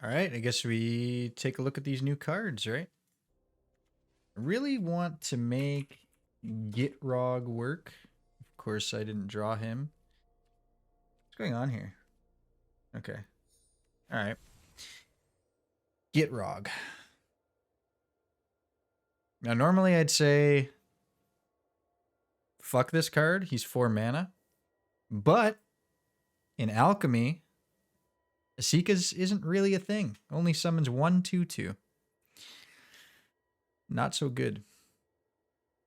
All right, I guess we take a look at these new cards, right? I really want to make Gitrog work. Of course, I didn't draw him. What's going on here? Okay. All right. Gitrog. Now, normally I'd say fuck this card. He's 4 mana. But in Alchemy, Asika's isn't really a thing. Only summons 1/2/2. Not so good.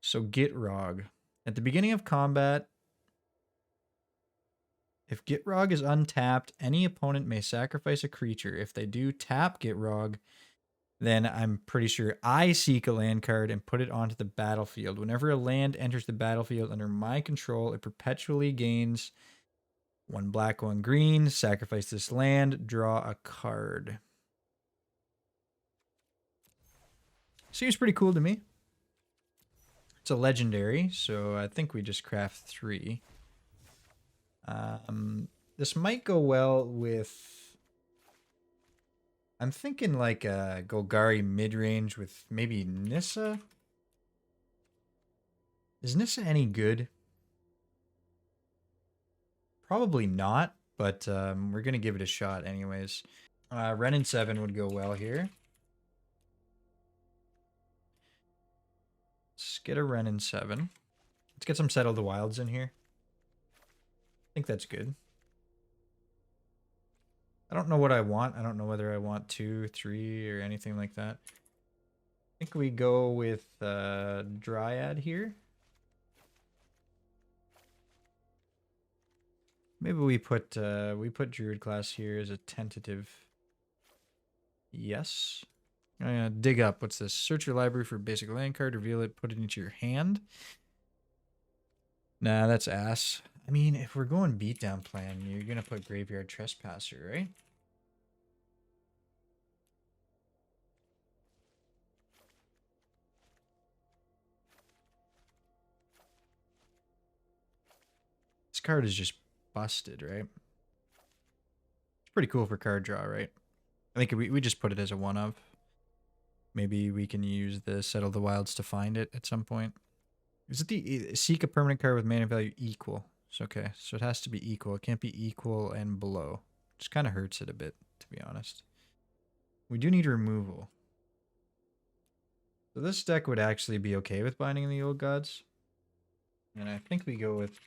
So Gitrog. At the beginning of combat, if Gitrog is untapped, any opponent may sacrifice a creature. If they do tap Gitrog, then I'm pretty sure I seek a land card and put it onto the battlefield. Whenever a land enters the battlefield under my control, it perpetually gains 1 black, 1 green. Sacrifice this land, draw a card. Seems pretty cool to me. It's a legendary, so I think we just craft 3. This might go well with... I'm thinking like a Golgari mid-range with maybe Nissa. Is Nissa any good? Probably not, but we're going to give it a shot anyways. Ren and 7 would go well here. Let's get a Ren and 7. Let's get some Settle the Wilds in here. I think that's good. I don't know what I want. I don't know whether I want 2, 3, or anything like that. I think we go with Dryad here. Maybe we put Druid class here as a tentative. Yes. I'm gonna dig up. What's this? Search your library for a basic land card, reveal it, put it into your hand. Nah, that's ass. I mean, if we're going beatdown plan, you're gonna put Graveyard Trespasser, right? This card is just busted, right? It's pretty cool for card draw, right? I think we just put it as a one of. Maybe we can use the Settle the Wilds to find it at some point. Is it the seek a permanent card with mana value equal? It's okay. So it has to be equal. It can't be equal and below. Just kind of hurts it a bit, to be honest. We do need removal. So this deck would actually be okay with Binding of the Old Gods. And I think we go with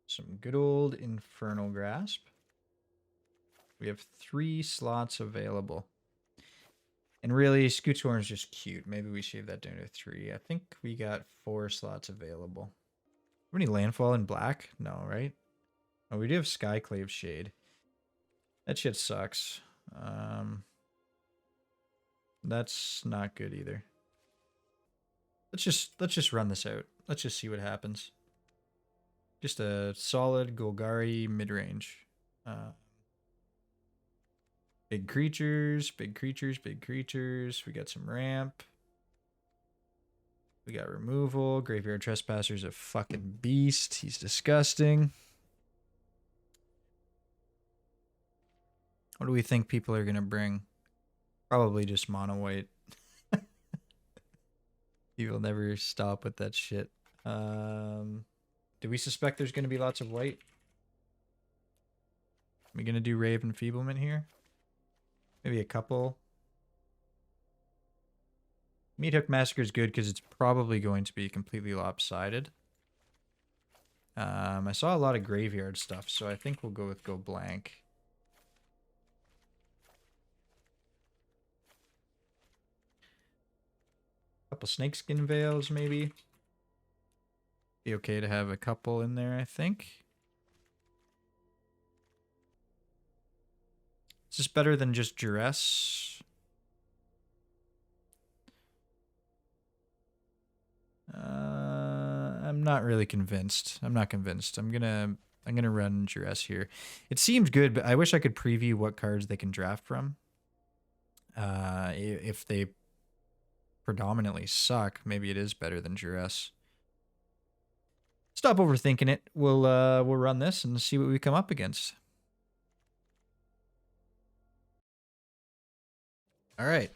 some good old Infernal Grasp. We have 3 slots available. And really, Scootsworn is just cute. Maybe we shave that down to 3. I think we got 4 slots available. Have any landfall in black? No, right? Oh, we do have Skyclave Shade. That shit sucks. That's not good either. Let's just run this out. Let's just see what happens. Just a solid Golgari mid-range. Big creatures, big creatures, big creatures. We got some ramp. We got removal. Graveyard Trespasser's a fucking beast. He's disgusting. What do we think people are going to bring? Probably just mono white. People never stop with that shit. Do we suspect there's going to be lots of white? Are we going to do Rave Enfeeblement here? Maybe a couple. Meat Hook Massacre is good because it's probably going to be completely lopsided. I saw a lot of graveyard stuff, so I think we'll go with Go Blank. Couple Snakeskin Veils, maybe. Be okay to have a couple in there, I think. Is this better than just Duress? I'm not really convinced. I'm not convinced. I'm gonna run Duress here. It seems good, but I wish I could preview what cards they can draft from. If they predominantly suck, maybe it is better than Duress. Stop overthinking it. We'll run this and see what we come up against. All right.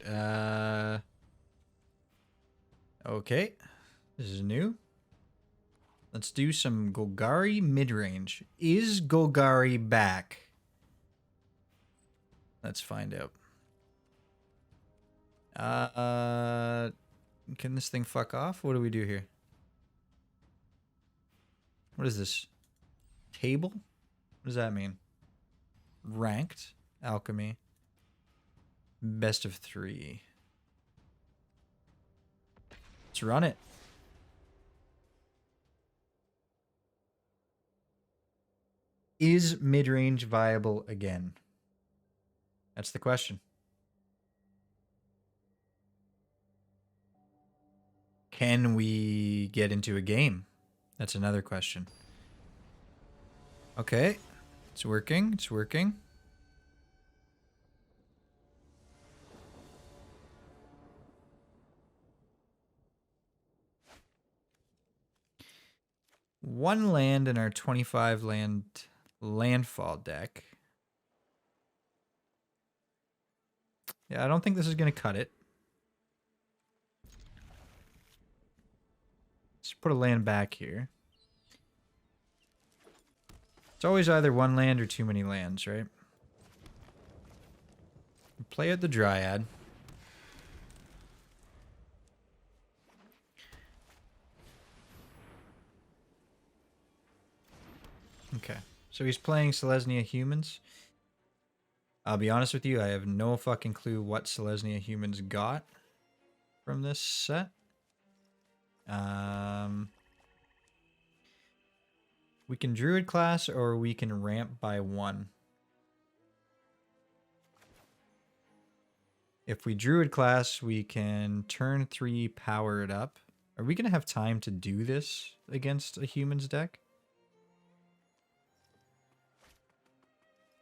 Okay. This is new. Let's do some Golgari mid-range. Is Golgari back? Let's find out. Can this thing fuck off? What do we do here? What is this? Table? What does that mean? Ranked. Alchemy. Best of 3. Let's run it. Is mid-range viable again? That's the question. Can we get into a game? That's another question. Okay. It's working. It's working. One land in our 25 land landfall deck. Yeah, I don't think this is going to cut it. Let's put a land back here. It's always either one land or too many lands, right? Play at the Dryad. Okay. So he's playing Selesnya Humans. I'll be honest with you, I have no fucking clue what Selesnya Humans got from this set. We can Druid class or we can ramp by 1. If we Druid class, we can turn 3 power it up. Are we going to have time to do this against a Humans deck?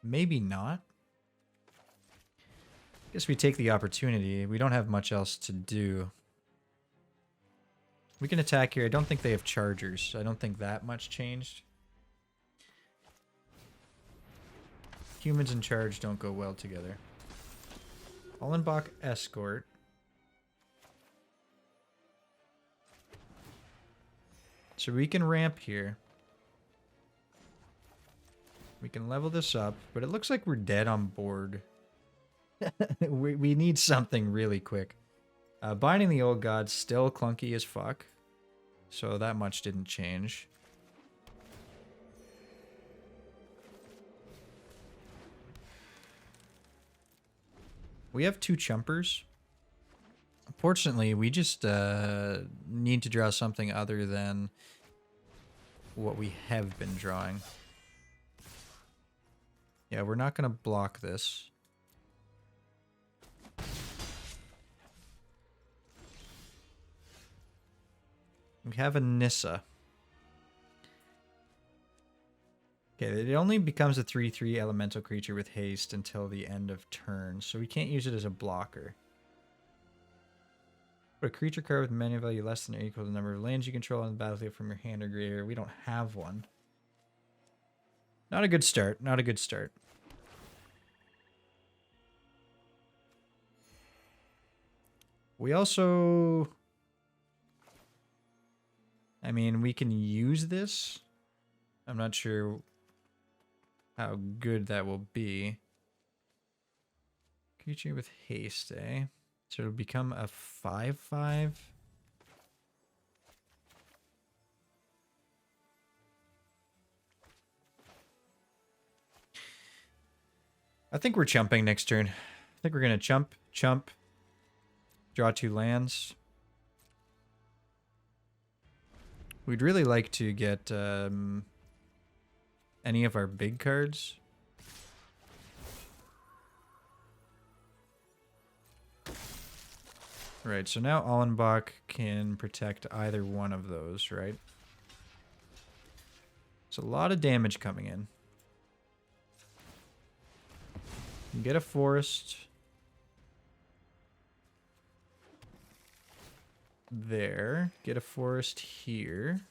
Maybe not. Guess we take the opportunity. We don't have much else to do. We can attack here. I don't think they have chargers. I don't think that much changed. Humans and charge don't go well together. Hollenbach Escort. So we can ramp here. We can level this up, but it looks like we're dead on board. we need something really quick. Binding the Old Gods still clunky as fuck. So that much didn't change. We have 2 chumpers. Unfortunately, we just need to draw something other than what we have been drawing. Yeah, we're not going to block this. We have a Nissa. Okay, it only becomes a 3/3 elemental creature with haste until the end of turn, so we can't use it as a blocker. Put a creature card with mana value less than or equal to the number of lands you control on the battlefield from your hand or graveyard. We don't have one. Not a good start. Not a good start. We also... I mean, we can use this. I'm not sure how good that will be. Creature with haste, eh? So it'll become a 5/5. I think we're chumping next turn. I think we're going to chump, draw 2 lands. We'd really like to get any of our big cards. Right, so now Allenbach can protect either one of those, right? There's a lot of damage coming in. Get a forest. There. Get a forest here.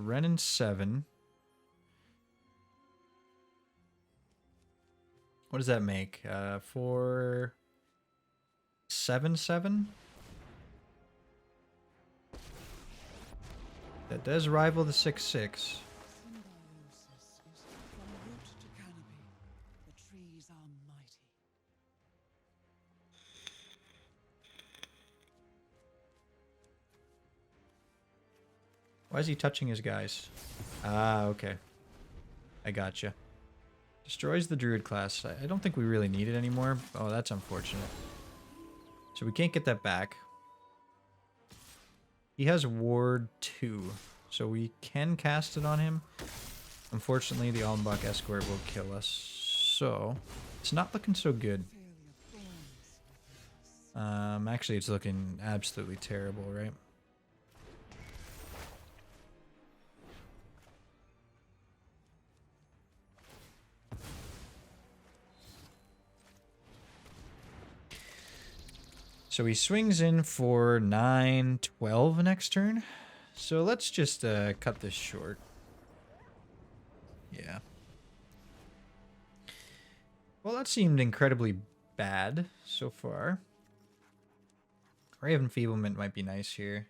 Renin 7. What does that make? For 7/7? That does rival the 6/6. Why is he touching his guys? Ah, okay. I gotcha. Destroys the druid class. I don't think we really need it anymore. Oh, that's unfortunate. So we can't get that back. He has ward 2, so we can cast it on him. Unfortunately, the Almbach escort will kill us, so it's not looking so good. Actually, it's looking absolutely terrible, right? So he swings in for 9/12 next turn. So let's just cut this short. Yeah. Well, that seemed incredibly bad so far. Raven Feeblement might be nice here.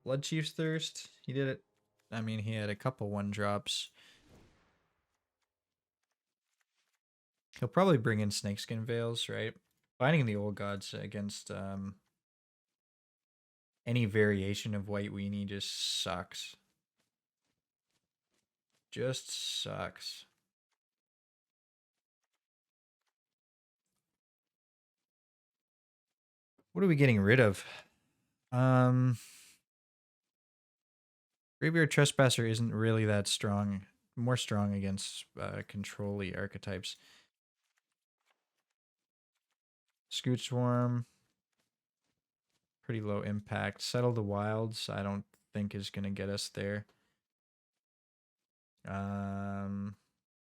Blood Chief's Thirst. He did it. I mean, he had a couple 1-drops. He'll probably bring in Snakeskin Veils, right? Finding the Old Gods against any variation of White Weenie just sucks. Just sucks. What are we getting rid of? Graveyard Trespasser isn't really that strong. More strong against control-y archetypes. Scoot Swarm. Pretty low impact. Settle the Wilds, I don't think is going to get us there.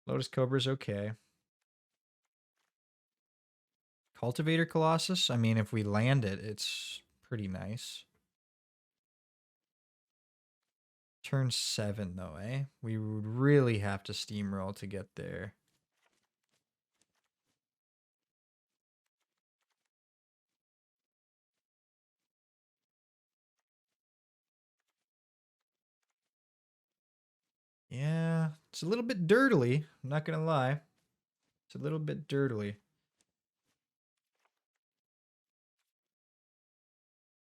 Lotus Cobra's okay. Cultivator Colossus, I mean, if we land it, it's pretty nice. Turn 7, though, eh? We would really have to steamroll to get there. Yeah, it's a little bit dirtily. I'm not going to lie. It's a little bit dirtily.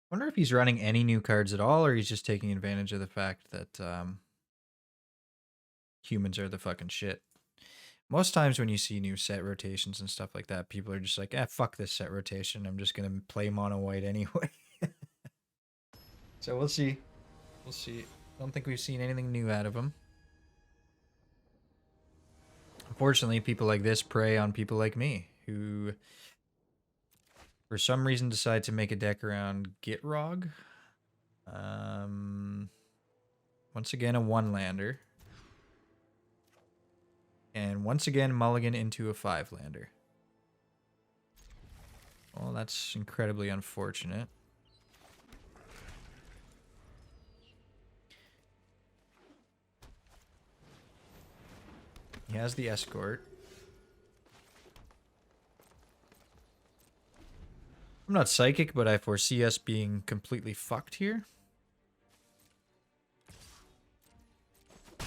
I wonder if he's running any new cards at all, or he's just taking advantage of the fact that humans are the fucking shit. Most times when you see new set rotations and stuff like that, people are just like, fuck this set rotation. I'm just going to play mono white anyway. So we'll see. We'll see. Don't think we've seen anything new out of him. Unfortunately, people like this prey on people like me, who for some reason decide to make a deck around Gitrog. Once again, a 1-lander. And once again, mulligan into a 5-lander. Well, that's incredibly unfortunate. He has the escort. I'm not psychic, but I foresee us being completely fucked here. I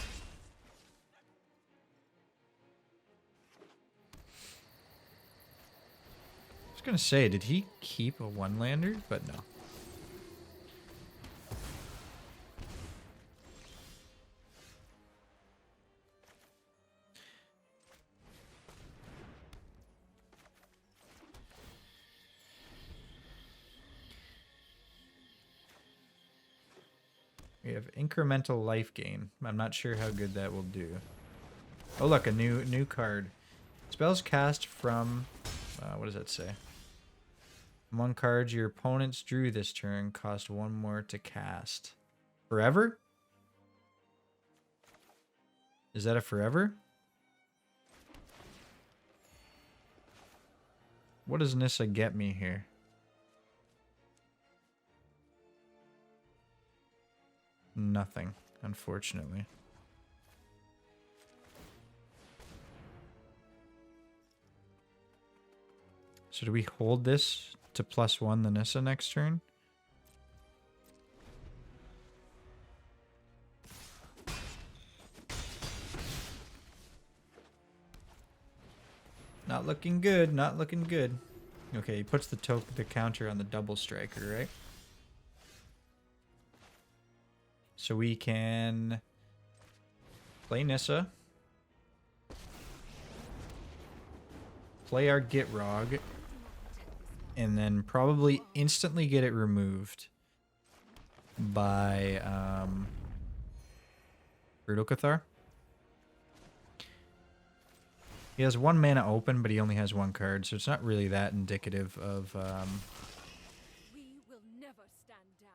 was gonna say, did he keep a 1-lander? But no. We have incremental life gain. I'm not sure how good that will do. Oh look, a new card. Spells cast from what does that say? Among cards your opponents drew this turn cost 1 more to cast. Forever? Is that a forever? What does Nissa get me here? Nothing. unfortunately. So do we hold this to +1 the Nissa next turn? Not looking good, not looking good. Okay, he puts the counter on the double striker, right? So we can play Nissa. Play our Gitrog. And then probably instantly get it removed by Brutal Cathar. He has 1 mana open, but he only has 1 card, so it's not really that indicative of We will never stand down.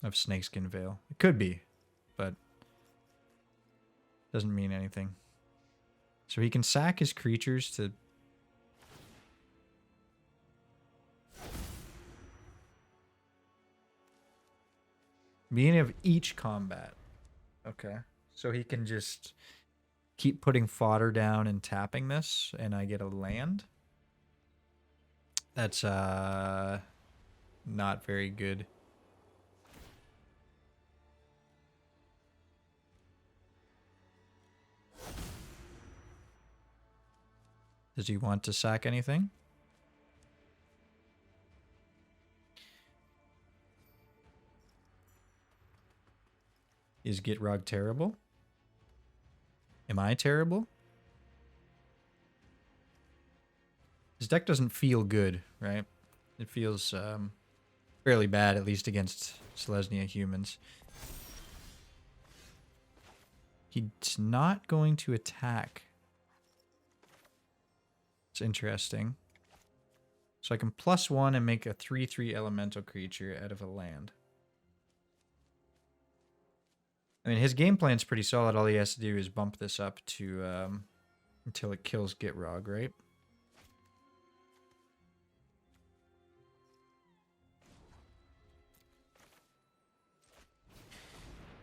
of Snakeskin Veil. It could be, but doesn't mean anything. So he can sack his creatures to beginning of each combat. Okay. So he can just keep putting fodder down and tapping this, and I get a land. That's not very good. Does he want to sack anything? Is Gitrog terrible? Am I terrible? His deck doesn't feel good, right? It feels fairly bad, at least against Selesnya humans. He's not going to attack. It's interesting. So I can +1 and make a 3/3 elemental creature out of a land. I mean, his game plan's pretty solid. All he has to do is bump this up to until it kills Gitrog, right?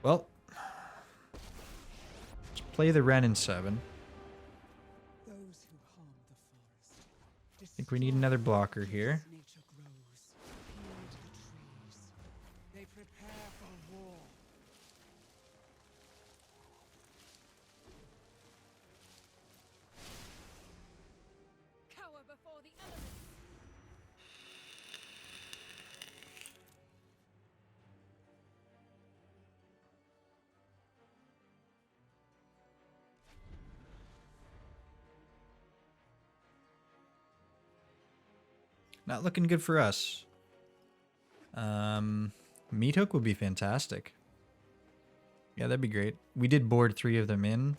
Well, let's play the Wrenn in 7. Those who harm the forest, I think we need another blocker here. nature grows, heal the trees. They prepare for war. Cower before the elements. Not looking good for us. Meat Hook would be fantastic. Yeah, that'd be great. We did board 3 of them in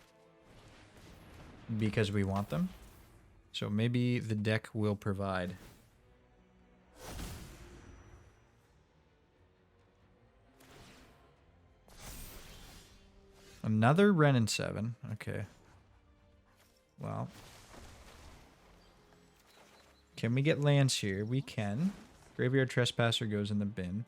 because we want them. So maybe the deck will provide. Another Wrenn in 7. Okay. Well. Can we get lands here? We can. Graveyard Trespasser goes in the bin.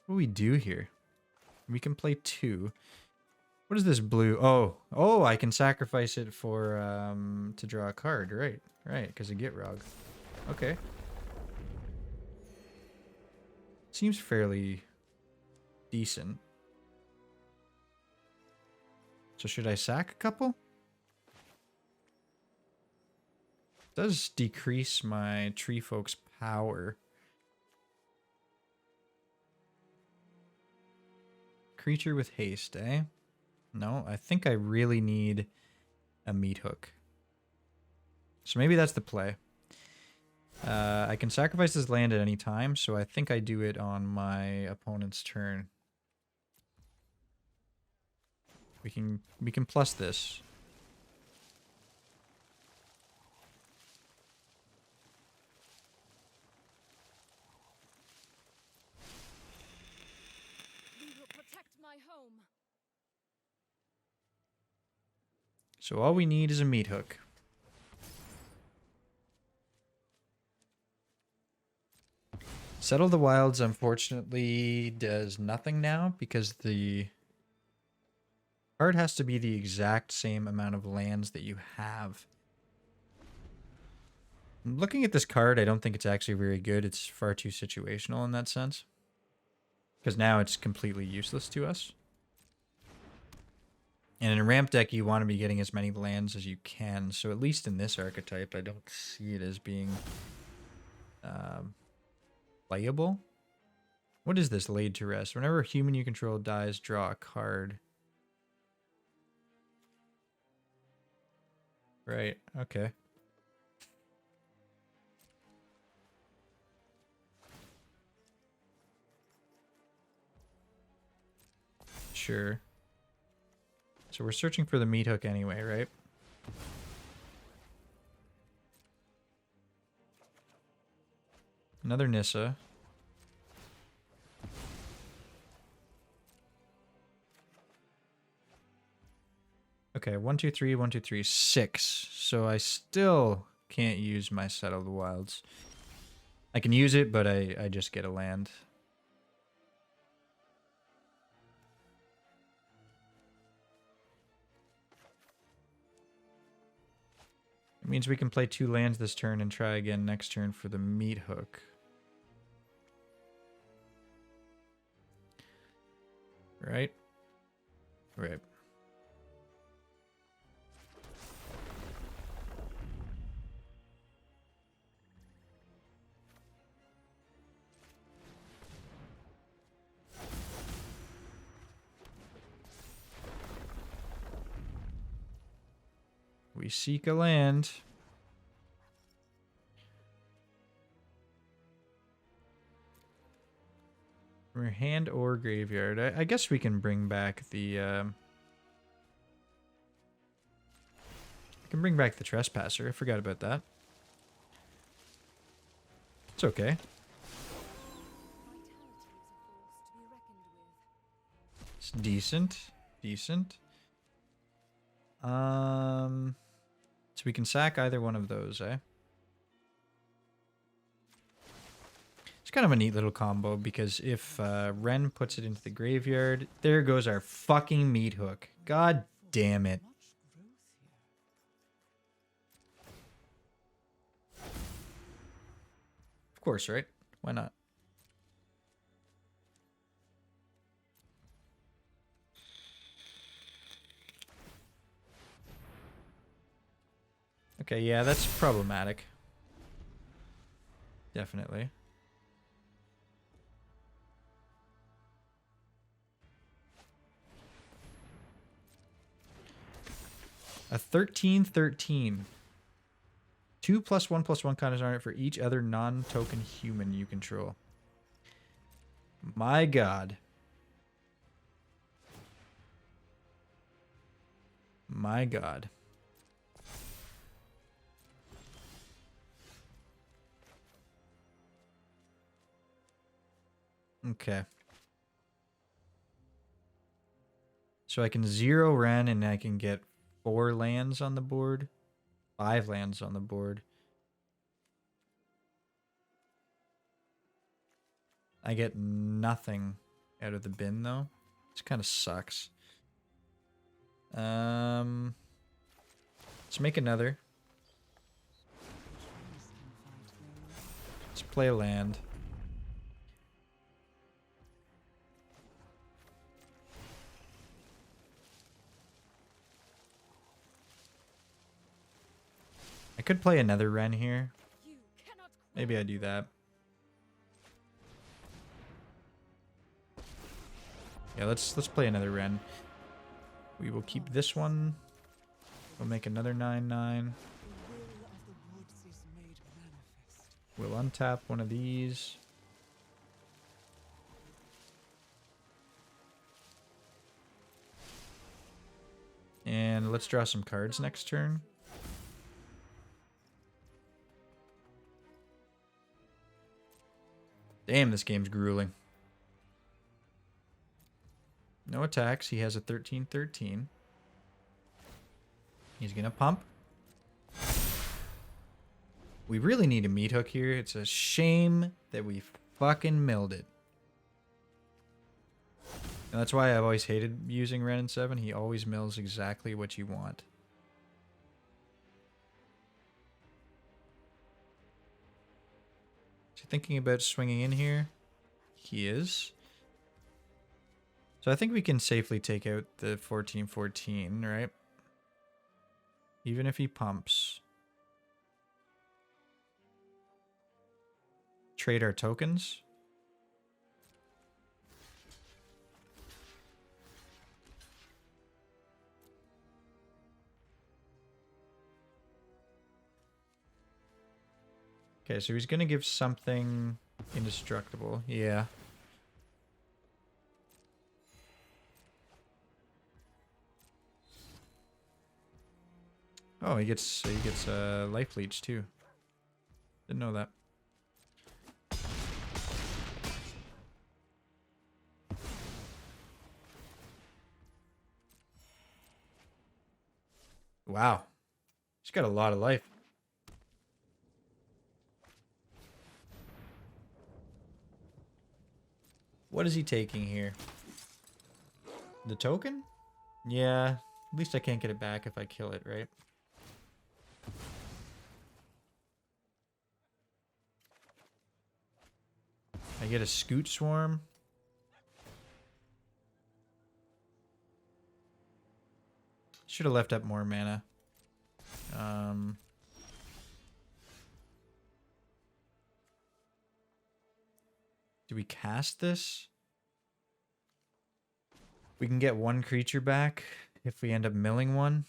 What do we do here? We can play 2. What is this blue? Oh, I can sacrifice it for to draw a card. Right, because of Gitrog. Okay. Seems fairly decent. So should I sack a couple? Does decrease my tree folk's power. Creature with haste, eh? No, I think I really need a Meat Hook. So maybe that's the play. I can sacrifice this land at any time, so I think I do it on my opponent's turn. We can plus this. We will protect my home. So all we need is a meat hook. Settle the Wilds, unfortunately, does nothing now because the card has to be the exact same amount of lands that you have. Looking at this card, I don't think it's actually very good. It's far too situational in that sense. Because now it's completely useless to us. And in a ramp deck, you want to be getting as many lands as you can. So at least in this archetype, I don't see it as being playable. What is this, Laid to Rest? Whenever a human you control dies, draw a card. Right, okay. Sure. So we're searching for the meat hook anyway, right? Another Nissa. Okay, 1, 2, 3, 1, 2, 3, 6. So I still can't use my Settle the Wilds. I can use it, but I just get a land. It means we can play 2 lands this turn and try again next turn for the meat hook. Right? Right. We seek a land. From your hand or graveyard. I guess we can bring back the... I can bring back the Trespasser. I forgot about that. It's okay. It's decent. Decent. So we can sack either one of those, eh? It's kind of a neat little combo because if Ren puts it into the graveyard, there goes our fucking meat hook. God damn it. Of course, right? Why not? Okay, yeah, that's problematic. Definitely. A 13/13. 2+1/+1 counters on it for each other non-token human you control. My god. My god. Okay. So I can 0 Ren and I can get 4 lands on the board. 5 lands on the board. I get nothing out of the bin though. This kind of sucks. Let's make another. Let's play a land. I could play another Ren here. Maybe I do that. Yeah, let's play another Ren. We will keep this one. We'll make another 9/9. We'll untap one of these. And let's draw some cards next turn. Damn, this game's grueling. No attacks. He has a 13/13. He's gonna pump. We really need a meat hook here. It's a shame that we fucking milled it. And that's why I've always hated using Ren in 7. He always mills exactly what you want. Is he thinking about swinging in here? He is. So I think we can safely take out the 14-14, right? Even if he pumps. Trade our tokens. Okay, so he's gonna give something indestructible. Yeah. Oh, he gets life leech too. Didn't know that. Wow. He's got a lot of life. What is he taking here? The token? Yeah. At least I can't get it back if I kill it, right? I get a scoot swarm. Should have left up more mana. Do we cast this? We can get one creature back if we end up milling one.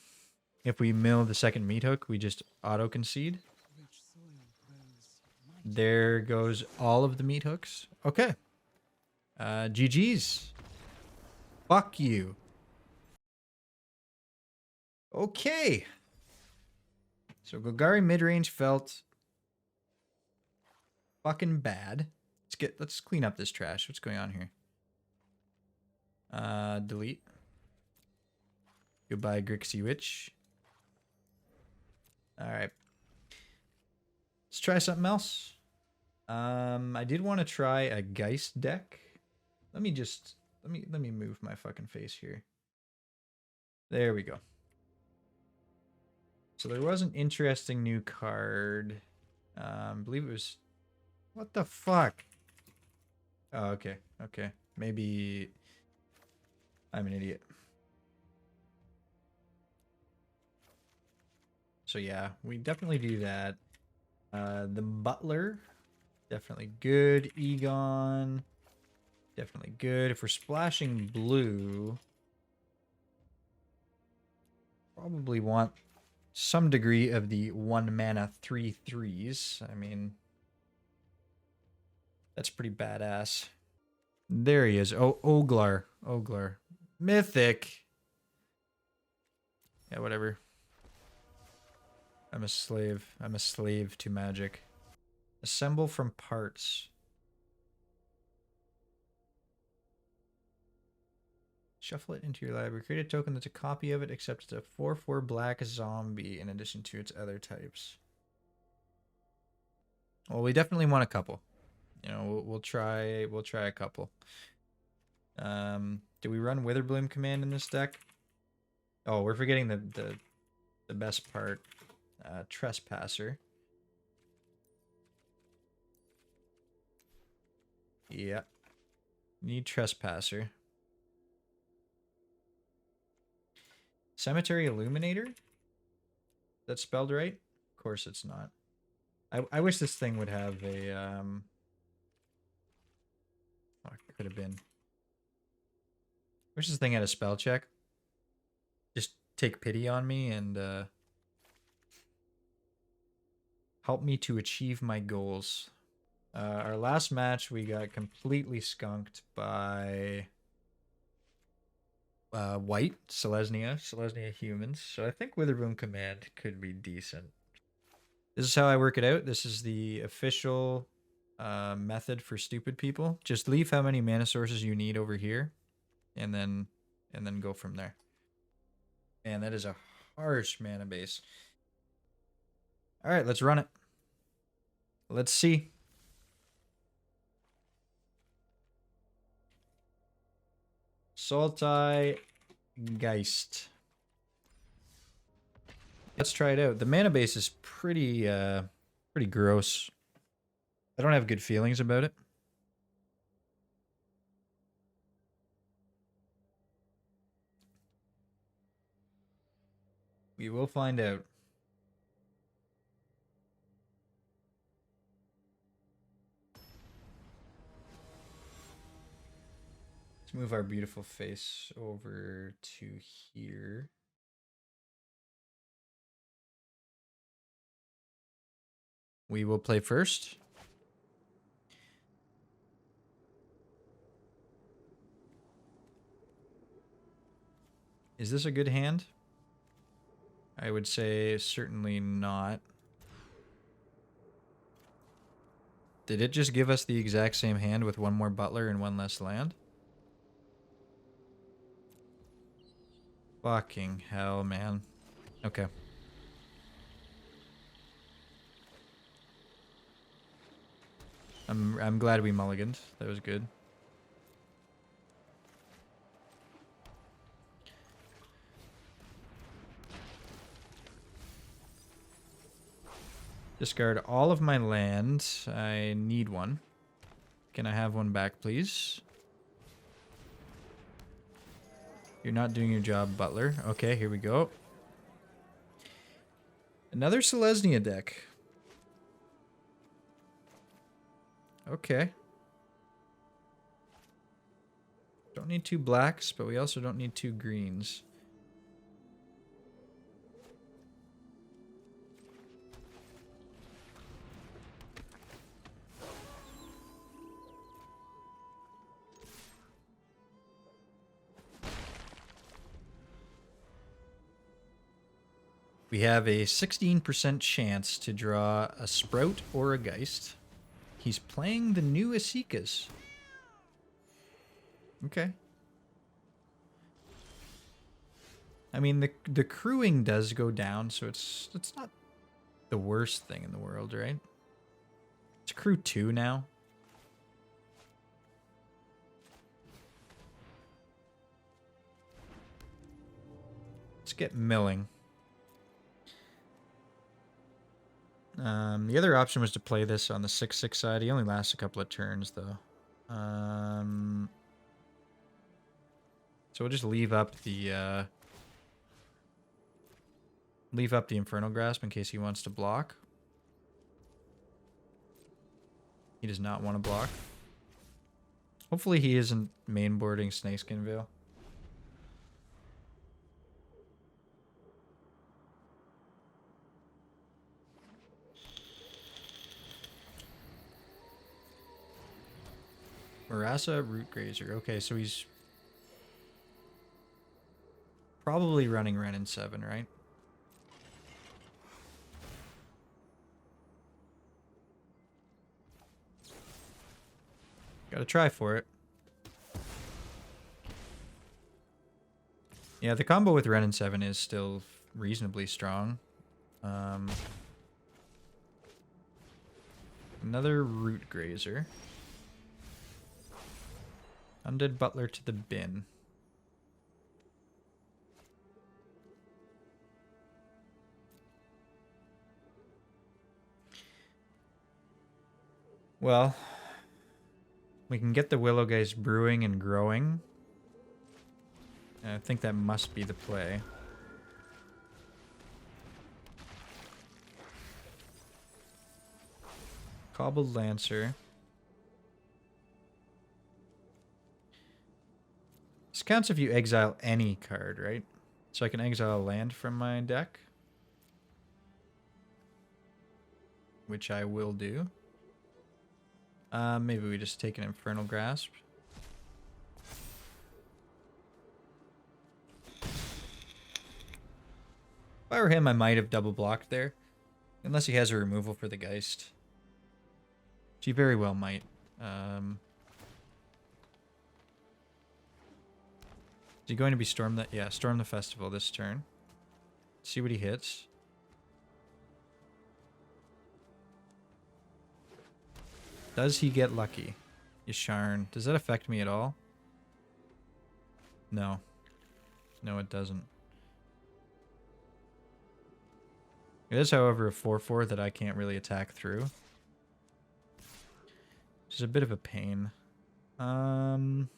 If we mill the second meat hook, we just auto concede. Rich soil grows mighty. There goes all of the meat hooks. Okay. GG's. Fuck you. Okay. So Golgari midrange felt fucking bad. Let's clean up this trash. What's going on here? Delete. Goodbye, Grixie Witch. Alright. Let's try something else. I did want to try a Geist deck. Let me move my fucking face here. There we go. So there was an interesting new card. I believe it was... What the fuck? Oh, okay. Okay. Maybe... I'm an idiot. So yeah, we definitely do that. The Butler. Definitely good. Egon. Definitely good. If we're splashing blue... Probably want some degree of the 1 mana 3/3s. I mean, that's pretty badass. There he is. Oh, Oglar. Oglar. Mythic. Yeah, whatever. I'm a slave. I'm a slave to magic. Assemble from parts. Shuffle it into your library. Create a token that's a copy of it, except it's a 4/4 black zombie in addition to its other types. Well, we definitely want a couple. You know, we'll try a couple. Do we run Witherbloom command in this deck? Oh, we're forgetting the best part. Trespasser. Yeah. Need Trespasser. Cemetery Illuminator? That's spelled right? Of course it's not. I wish this thing would have a oh, it could have been. Wish this thing had a spell check. Just take pity on me and help me to achieve my goals. Our last match we got completely skunked by white Selesnya humans. So I think Witherbloom command could be decent. This is how I work it out. This is the official method for stupid people. Just leave how many mana sources you need over here, and then go from there. And that is a Harsh mana base. All right, let's run it. Let's see. Sultai Geist. Let's try it out. The mana base is pretty gross. I don't have good feelings about it. We will find out. Let's move our beautiful face over to here. We will play first. Is this a good hand? I would say certainly not. Did it just give us the exact same hand with one more butler and one less land? Fucking hell, man. Okay. I'm glad we mulliganed. That was good. Discard all of my land. I need one. Can I have one back, please? You're not doing your job, Butler. Okay, here we go. Another Selesnya deck. Okay. Don't need two blacks, but we also don't need two greens. We have a 16% chance to draw a Sprout or a Geist. He's playing the new Asikas. Okay. I mean, the crewing does go down, so it's not the worst thing in the world, right? It's crew 2 now. Let's get milling. The other option was to play this on the 6/6 side. He only lasts a couple of turns, though. So we'll just leave up the Infernal Grasp in case he wants to block. He does not want to block. Hopefully he isn't mainboarding Snakeskin Veil. Marasa Root Grazer. Okay, so he's probably running Ren in 7, right? Gotta try for it. Yeah, the combo with Ren and 7 is still reasonably strong. Another Root Grazer. Undead Butler to the bin. Well, we can get the Willow Guys brewing and growing. And I think that must be the play. Cobbled Lancer. This counts if you exile any card, right? So I can exile a land from my deck. Which I will do. Maybe we just take an Infernal Grasp. If I were him, I might have double blocked there. Unless he has a removal for the Geist. Which he very well might. Is he going to be Storm the... Yeah, Storm the Festival this turn. See what he hits. Does he get lucky? Yasharn. Does that affect me at all? No. No, it doesn't. It is, however, a 4/4 that I can't really attack through. Which is a bit of a pain. Did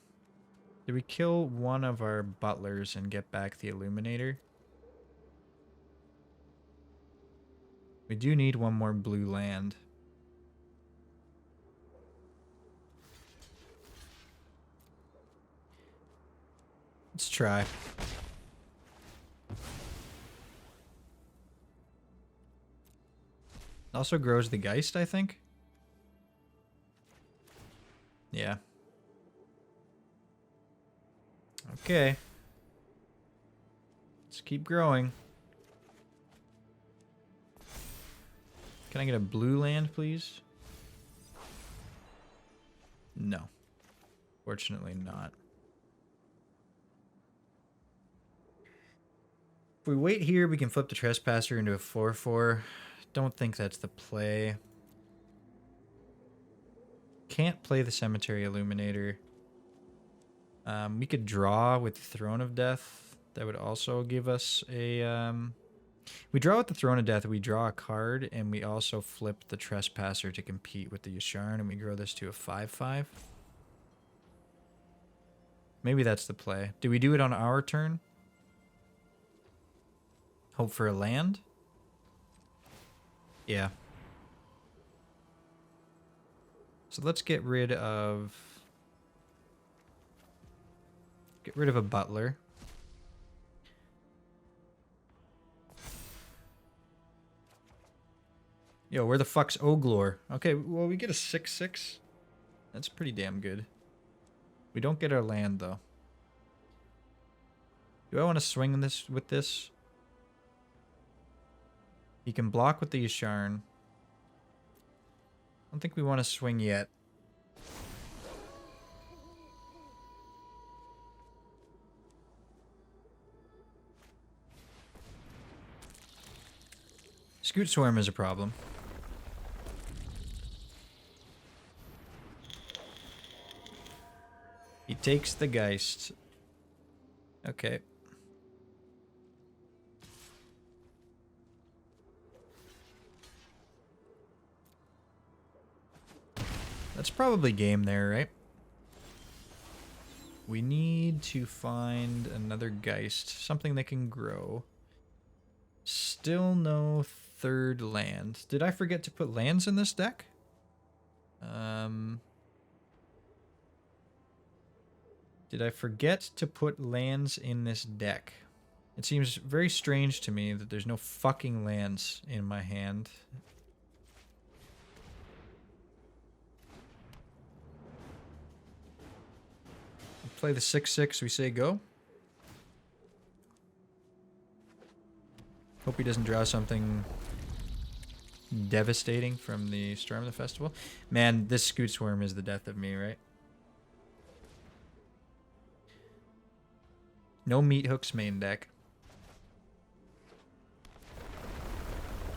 we kill one of our butlers and get back the Illuminator? We do need one more blue land. Let's try. Also grows the Geist, I think. Yeah. Okay. Let's keep growing. Can I get a blue land, please? No. Fortunately not. If we wait here, we can flip the Trespasser into a 4/4. Don't think that's the play. Can't play the Cemetery Illuminator. We could draw with the Throne of Death. That would also give us a... We draw with the Throne of Death, we draw a card, and we also flip the Trespasser to compete with the Yasharn, and we grow this to a 5/5. Maybe that's the play. Do we do it on our turn? Hope for a land? Yeah. So let's get rid of... Get rid of a butler. Yo, where the fuck's Oglor? Okay, well, we get a 6/6. That's pretty damn good. We don't get our land, though. Do I want to swing this with this? He can block with the Yasharn. I don't think we want to swing yet. Scoot Swarm is a problem. He takes the Geist. Okay. That's probably game there, right? We need to find another Geist. Something that can grow. Still no third land. Did I forget to put lands in this deck? Did I forget to put lands in this deck? It seems very strange to me that there's no fucking lands in my hand. We play the 6/6, we say go. Hope he doesn't draw something devastating from the Storm of the Festival. Man, this Scoot Swarm is the death of me, right? No Meat Hooks main deck.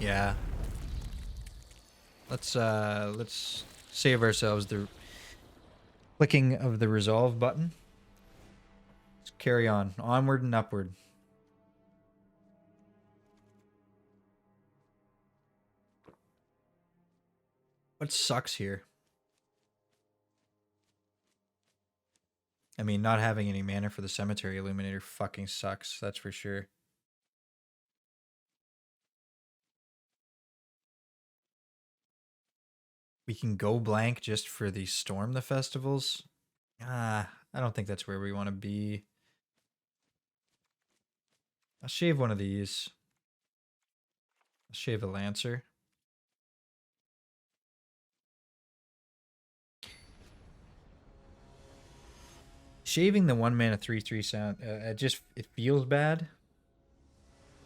Yeah. Let's save ourselves the clicking of the resolve button. Let's carry on. Onward and upward. What sucks here? I mean, not having any mana for the Cemetery Illuminator fucking sucks, that's for sure. We can go blank just for the Storm the Festivals. I don't think that's where we want to be. I'll shave one of these. I'll shave a Lancer. Shaving the 1-mana 3/3 sound, it feels bad.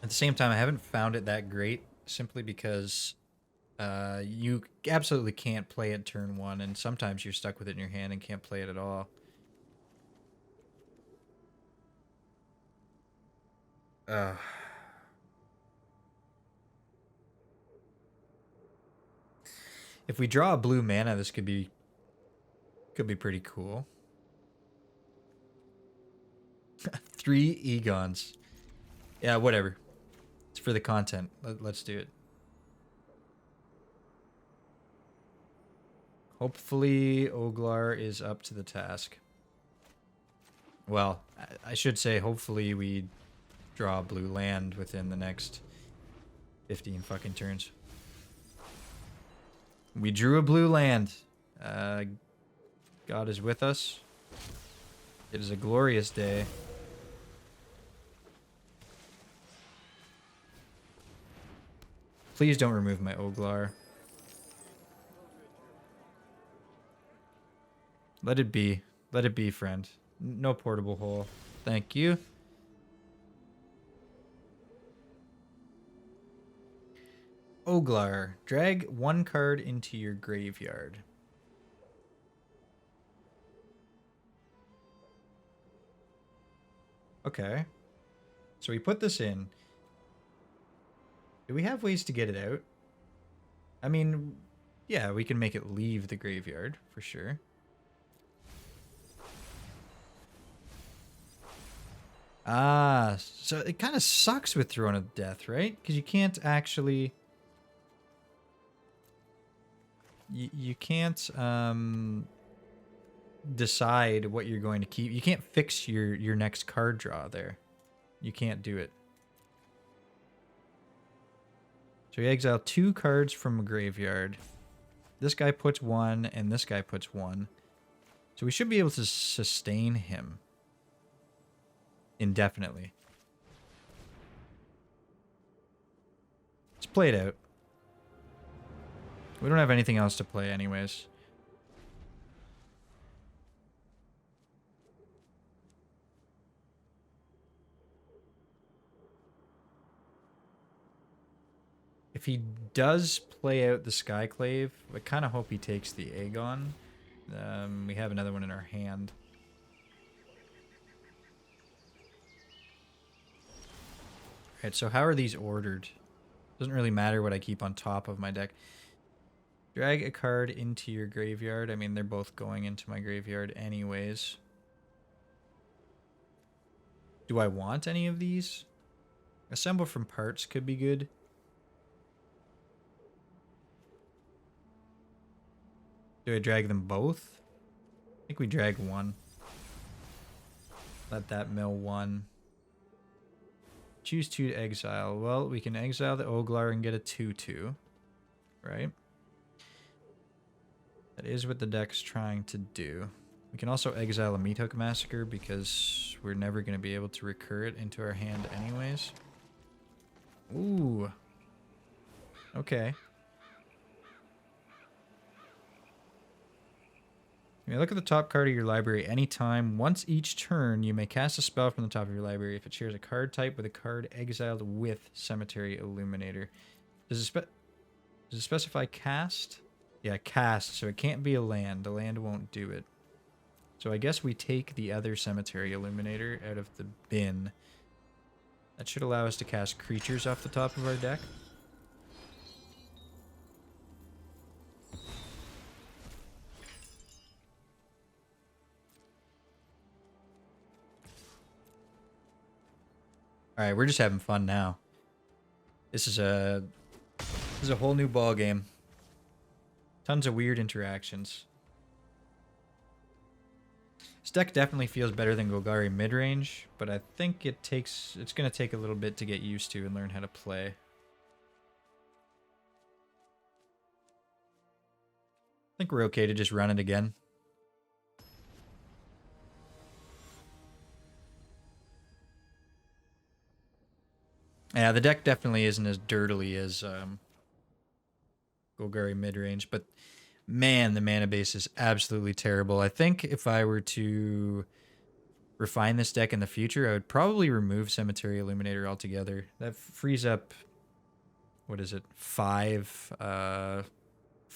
At the same time, I haven't found it that great, simply because you absolutely can't play it turn 1, and sometimes you're stuck with it in your hand and can't play it at all. If we draw a blue mana, this could be pretty cool. 3 Egons. Yeah, whatever. It's for the content. Let's do it. Hopefully Oglar is up to the task. Well, I should say hopefully we draw a blue land within the next 15 fucking turns. We drew a blue land. God is with us. It is a glorious day. Please don't remove my Oglar. Let it be. Let it be, friend. No portable hole. Thank you. Oglar. Drag 1 card into your graveyard. Okay. So we put this in. Do we have ways to get it out? I mean, yeah, we can make it leave the graveyard, for sure. Ah, so it kind of sucks with Throne of Death, right? Because you can't actually... You can't decide what you're going to keep. You can't fix your next card draw there. You can't do it. So you exile 2 cards from a graveyard. This guy puts 1, and this guy puts 1. So we should be able to sustain him indefinitely. Let's play it out. We don't have anything else to play anyways. If he does play out the Skyclave, I kind of hope he takes the Aegon. We have another one in our hand. Alright, so how are these ordered? Doesn't really matter what I keep on top of my deck. Drag a card into your graveyard. I mean, they're both going into my graveyard anyways. Do I want any of these? Assemble from parts could be good. Do I drag them both? I think we drag 1. Let that mill 1. Choose 2 to exile. Well, we can exile the Oglar and get a 2/2. Right? That is what the deck's trying to do. We can also exile a Meathook Massacre because we're never going to be able to recur it into our hand anyways. Ooh. Okay. You may look at the top card of your library anytime. Once each turn, you may cast a spell from the top of your library if it shares a card type with a card exiled with Cemetery Illuminator. Does it specify cast? Yeah, cast, so it can't be a land. The land won't do it. So I guess we take the other Cemetery Illuminator out of the bin. That should allow us to cast creatures off the top of our deck. Alright, we're just having fun now. This is a whole new ball game. Tons of weird interactions. This deck definitely feels better than Golgari midrange, but I think it's going to take a little bit to get used to and learn how to play. I think we're okay to just run it again. Yeah, the deck definitely isn't as dirtily as Golgari midrange, but man, the mana base is absolutely terrible. I think if I were to refine this deck in the future, I would probably remove Cemetery Illuminator altogether. That frees up, what is it, 5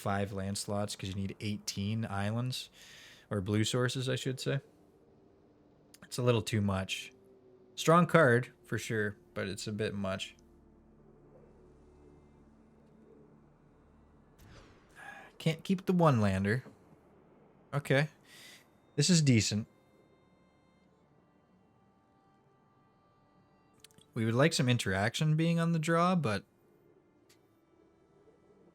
land slots because you need 18 islands, or blue sources, I should say. It's a little too much. Strong card, for sure, but it's a bit much. Can't keep the one lander. Okay. This is decent. We would like some interaction being on the draw, but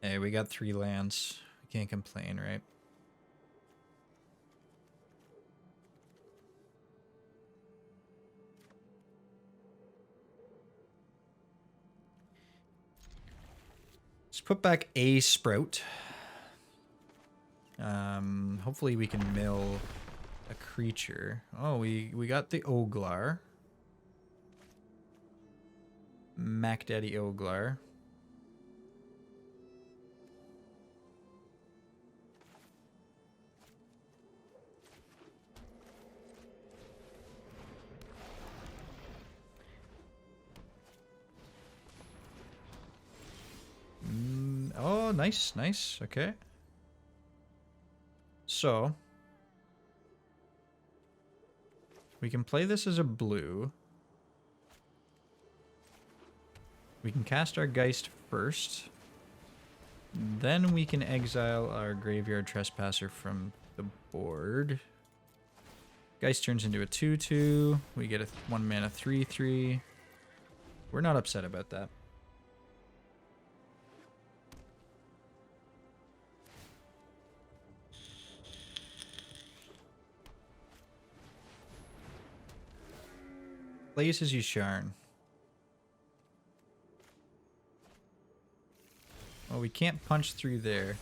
hey, we got 3 lands. We can't complain, right? Let's put back a Sprout. Hopefully we can mill a creature. Oh, we got the Oglar. Mac Daddy Oglar. Oh, nice, nice. Okay. So, we can play this as a blue. We can cast our Geist first. Then we can exile our Graveyard Trespasser from the board. Geist turns into a 2/2. We get a 1 mana 3/3. We're not upset about that. Plays as Yusharn. Oh, we can't punch through there.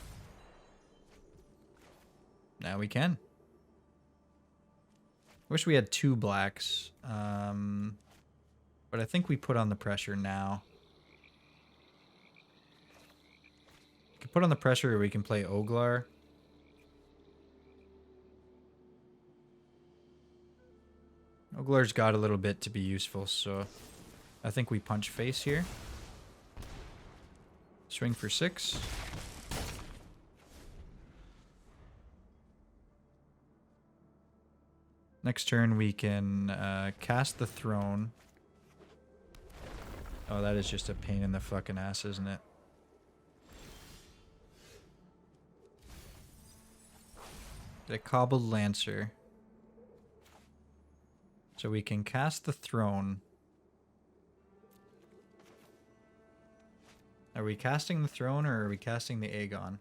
Now we can. Wish we had 2 blacks. But I think we put on the pressure now. We can put on the pressure or we can play Oglar. Oglar's got a little bit to be useful, so I think we punch face here. Swing for 6. Next turn we can cast the Throne. Oh, that is just a pain in the fucking ass, isn't it? The Cobbled Lancer. So we can cast the Throne. Are we casting the Throne or are we casting the Aegon?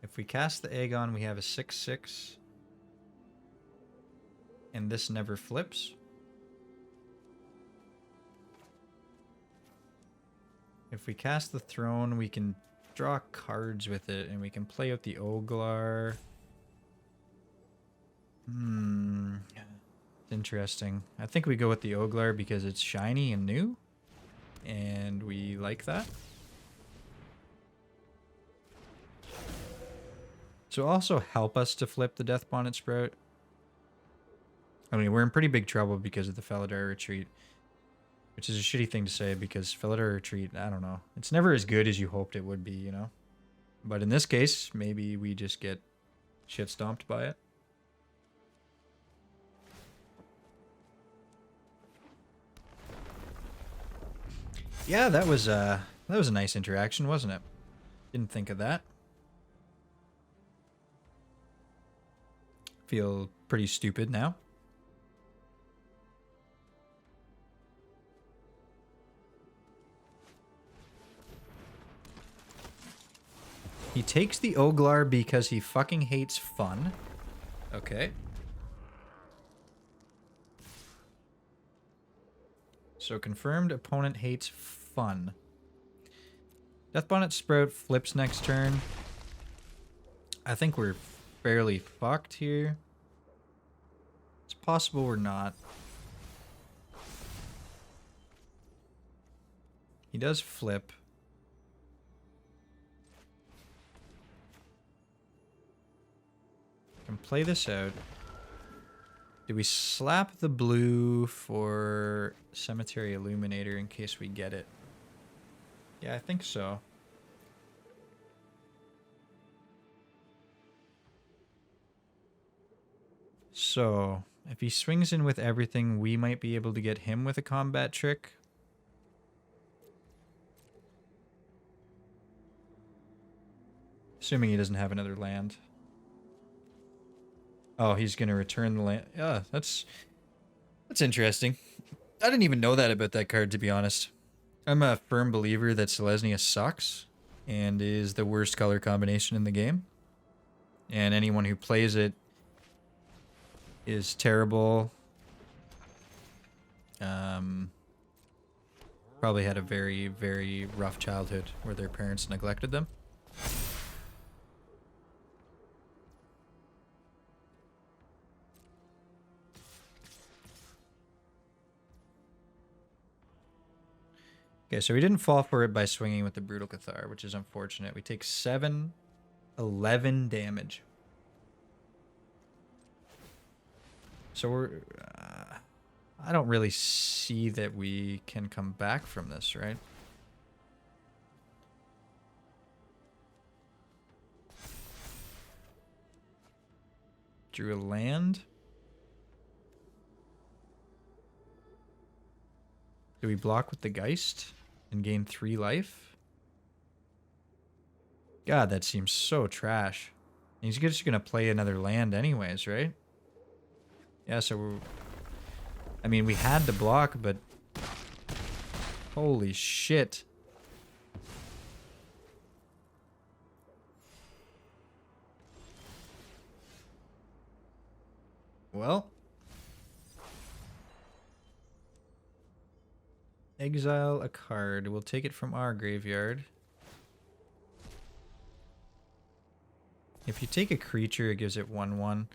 If we cast the Aegon, we have a 6/6. And this never flips. If we cast the Throne, we can draw cards with it and we can play out the Oglar. Interesting. I think we go with the Oglar because it's shiny and new. And we like that. So also help us to flip the Death Bonnet Sprout. I mean, we're in pretty big trouble because of the Felidar Retreat. Which is a shitty thing to say because Felidar Retreat, I don't know. It's never as good as you hoped it would be, you know? But in this case, maybe we just get shit stomped by it. Yeah, that was a nice interaction, wasn't it? Didn't think of that. Feel pretty stupid now. He takes the Oglar because he fucking hates fun. Okay. So confirmed opponent hates fun. Death Bonnet Sprout flips next turn. I think we're fairly fucked here. It's possible we're not. He does flip. Can play this out. Do we slap the blue for Cemetery Illuminator in case we get it? Yeah, I think so. So, if he swings in with everything, we might be able to get him with a combat trick. Assuming he doesn't have another land. Oh, he's gonna return the land. Yeah, that's interesting. I didn't even know that about that card, to be honest. I'm a firm believer that Selesnya sucks and is the worst color combination in the game. And anyone who plays it is terrible. Probably had a very, very rough childhood where their parents neglected them. Okay, so we didn't fall for it by swinging with the Brutal Cathar, which is unfortunate. We take 11 damage. So we're... I don't really see that we can come back from this, right? Drew a land. Do we block with the Geist and gain 3 life? God, that seems so trash. He's just gonna play another land anyways, right? Yeah, so we're... I mean, we had to block, but... Holy shit. Well... Exile a card. We'll take it from our graveyard. If you take a creature, it gives it 1/1.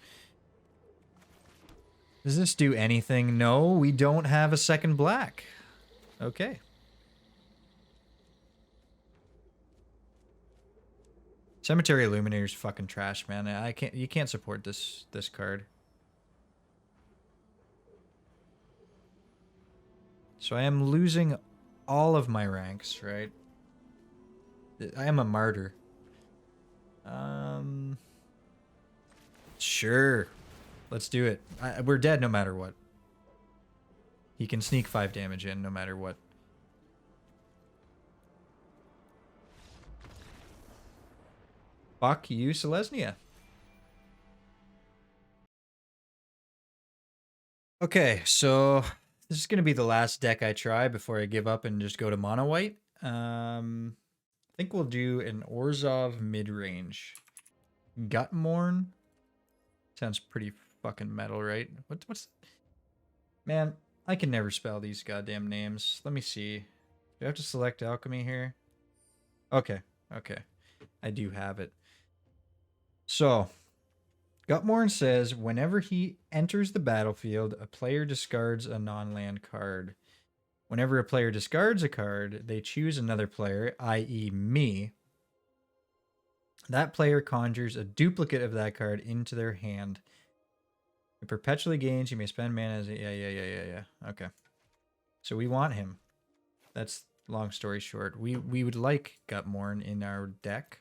Does this do anything? No, we don't have a second black. Okay. Cemetery Illuminator's fucking trash, man. You can't support this card. So I am losing all of my ranks, right? I am a martyr. Sure. Let's do it. We're dead no matter what. He can sneak 5 damage in no matter what. Fuck you, Selesnya. Okay, so this is going to be the last deck I try before I give up and just go to mono white. I think we'll do an Orzhov mid-range. Gutmorn. Sounds pretty fucking metal, right? What's... Man, I can never spell these goddamn names. Let me see. Do I have to select Alchemy here? Okay, okay. I do have it. So, Gutmorn says, whenever he enters the battlefield, a player discards a non-land card. Whenever a player discards a card, they choose another player, i.e. me. That player conjures a duplicate of that card into their hand. It perpetually gains. You may spend mana as a... Yeah. Okay. So we want him. That's long story short. We would like Gutmorn in our deck.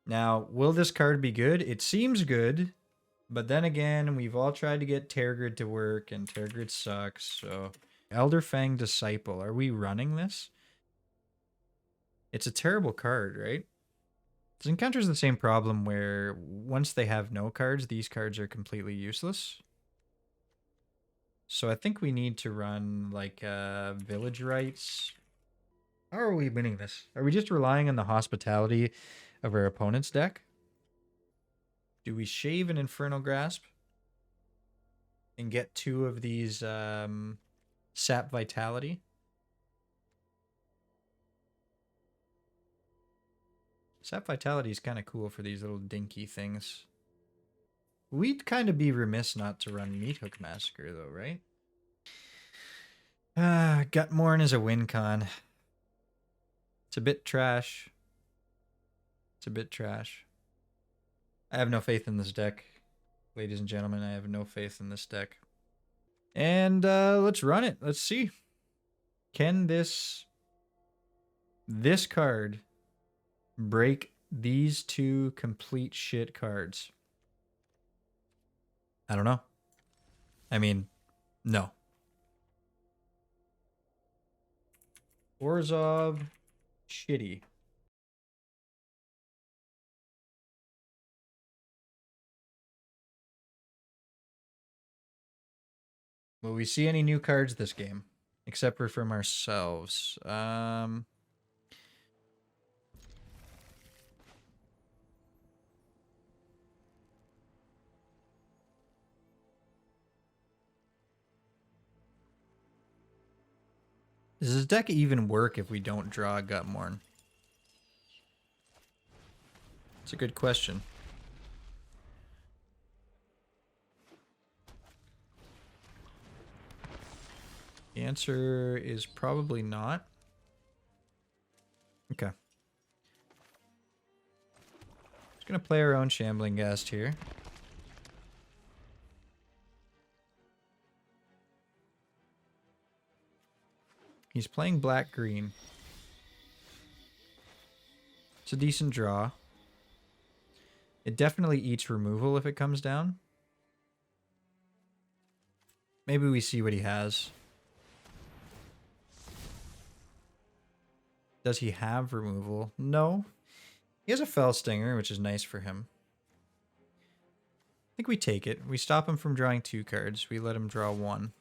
Now, will this card be good? It seems good. But then again, we've all tried to get Tergrid to work, and Tergrid sucks, so... Elderfang Disciple. Are we running this? It's a terrible card, right? This encounters the same problem where once they have no cards, these cards are completely useless. So I think we need to run, like, Village Rites. How are we winning this? Are we just relying on the hospitality of our opponent's deck? Do we shave an Infernal Grasp and get 2 of these Sap Vitality? Sap Vitality is kind of cool for these little dinky things. We'd kind of be remiss not to run Meathook Massacre, though, right? Gutmorn is a win con. It's a bit trash. It's a bit trash. I have no faith in this deck. Ladies and gentlemen, I have no faith in this deck. And let's run it. Let's see. Can this card break these 2 complete shit cards? I don't know. I mean, no. Orzhov, shitty. Will we see any new cards this game? Except for from ourselves. Does this deck even work if we don't draw a Gutmorn? It's a good question. The answer is probably not. Okay. Just gonna play our own Shambling Ghast here. He's playing black-green. It's a decent draw. It definitely eats removal if it comes down. Maybe we see what he has. Does he have removal? No. He has a Fell Stinger, which is nice for him. I think we take it. We stop him from drawing 2 cards. We let him draw 1.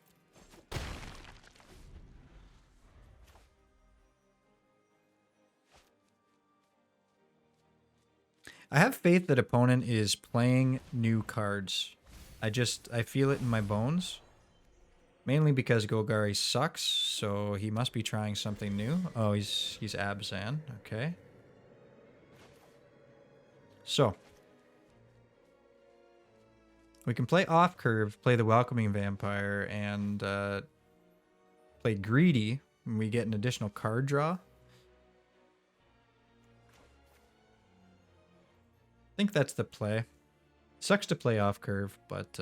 I have faith that opponent is playing new cards. I feel it in my bones. Mainly because Golgari sucks, so he must be trying something new. Oh, he's Abzan. Okay. So. We can play off curve, play the Welcoming Vampire, and play Greedy, and we get an additional card draw. I think that's the play. Sucks to play off curve, but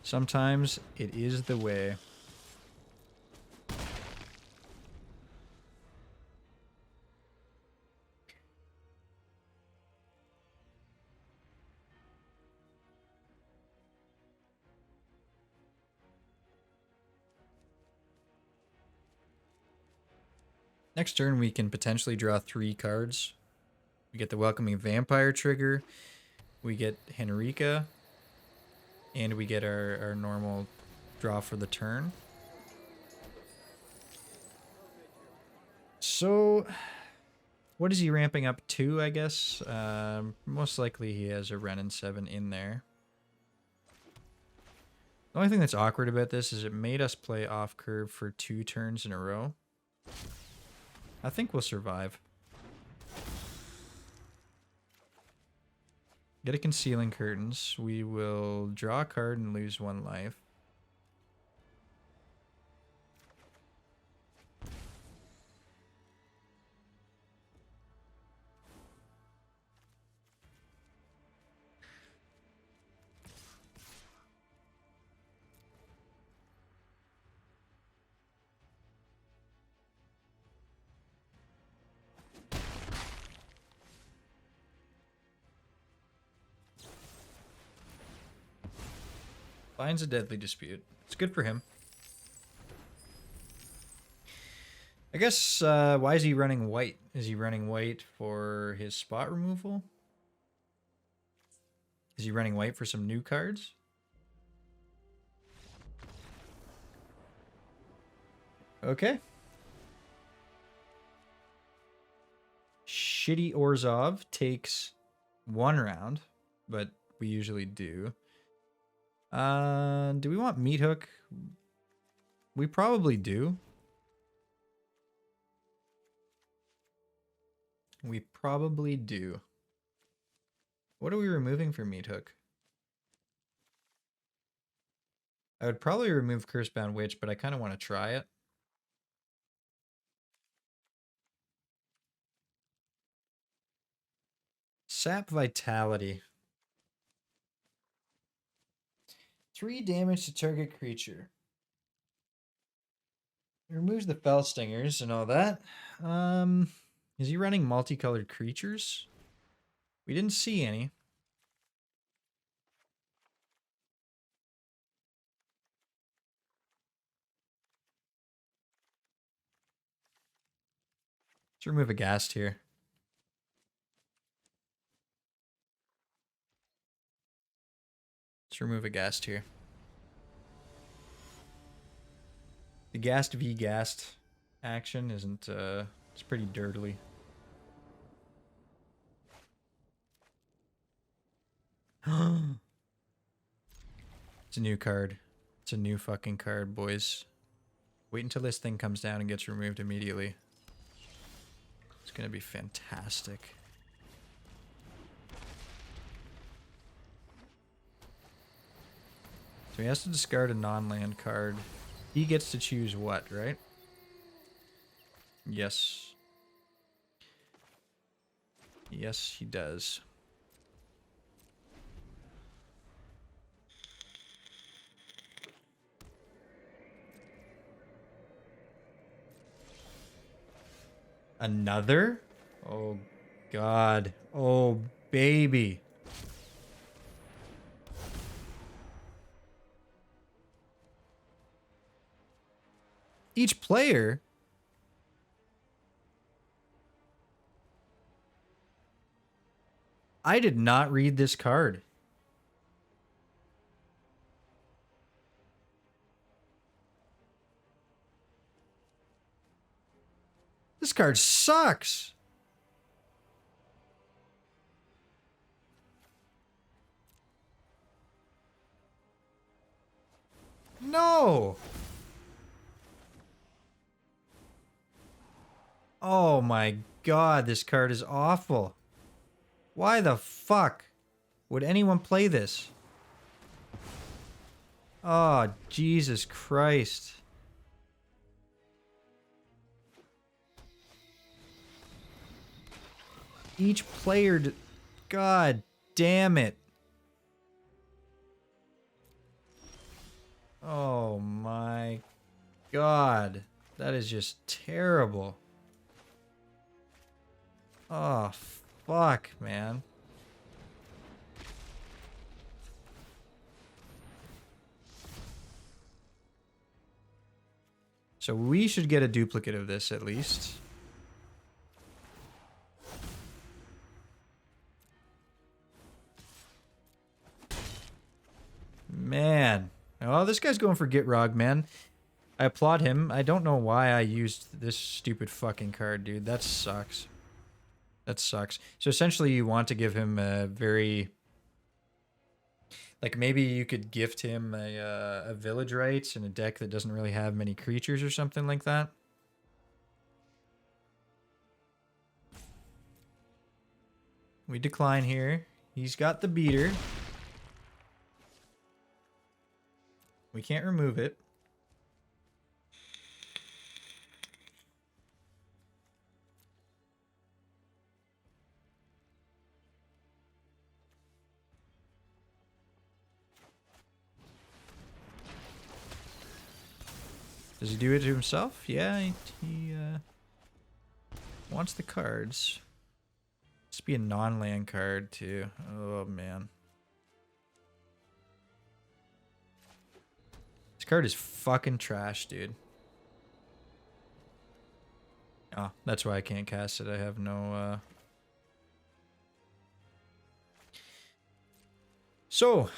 sometimes it is the way. Next turn, we can potentially draw 3 cards. We get the Welcoming Vampire trigger. We get Henrika. And we get our normal draw for the turn. So, what is he ramping up to, I guess? Most likely he has a Renin 7 in there. The only thing that's awkward about this is it made us play off curve for 2 turns in a row. I think we'll survive. Get a Concealing Curtains. We will draw a card and lose 1 life. Finds a Deadly Dispute. It's good for him. I guess, why is he running white? Is he running white for his spot removal? Is he running white for some new cards? Okay. Shitty Orzhov takes 1 round, but we usually do. Do we want Meat Hook? We probably do. We probably do. What are we removing for Meat Hook? I would probably remove Cursebound Witch, but I kind of want to try it. Sap Vitality. 3 damage to target creature. It removes the Fell Stingers and all that. Is he running multicolored creatures? We didn't see any. Let's remove a Ghast here. Let's remove a Ghast here. The Ghast v Ghast action isn't, it's pretty dirtily. It's a new card. It's a new fucking card, boys. Wait until this thing comes down and gets removed immediately. It's gonna be fantastic. So he has to discard a non-land card. He gets to choose what, right? Yes. Yes, he does. Another? Oh, God. Oh, baby. Each player? I did not read this card. This card sucks. No. Oh my God, this card is awful. Why the fuck would anyone play this? Oh, Jesus Christ. Each player... God damn it. Oh my God. That is just terrible. Oh, fuck, man. So we should get a duplicate of this at least. Man. Oh, this guy's going for Gitrog, man. I applaud him. I don't know why I used this stupid fucking card, dude. That sucks. That sucks. So essentially you want to give him a very... Like maybe you could gift him a village rights in a deck that doesn't really have many creatures or something like that. We decline here. He's got the beater. We can't remove it. Does he do it to himself? Yeah, he wants the cards. Must be a non-land card too. Oh man. This card is fucking trash, dude. Oh, that's why I can't cast it. I have no So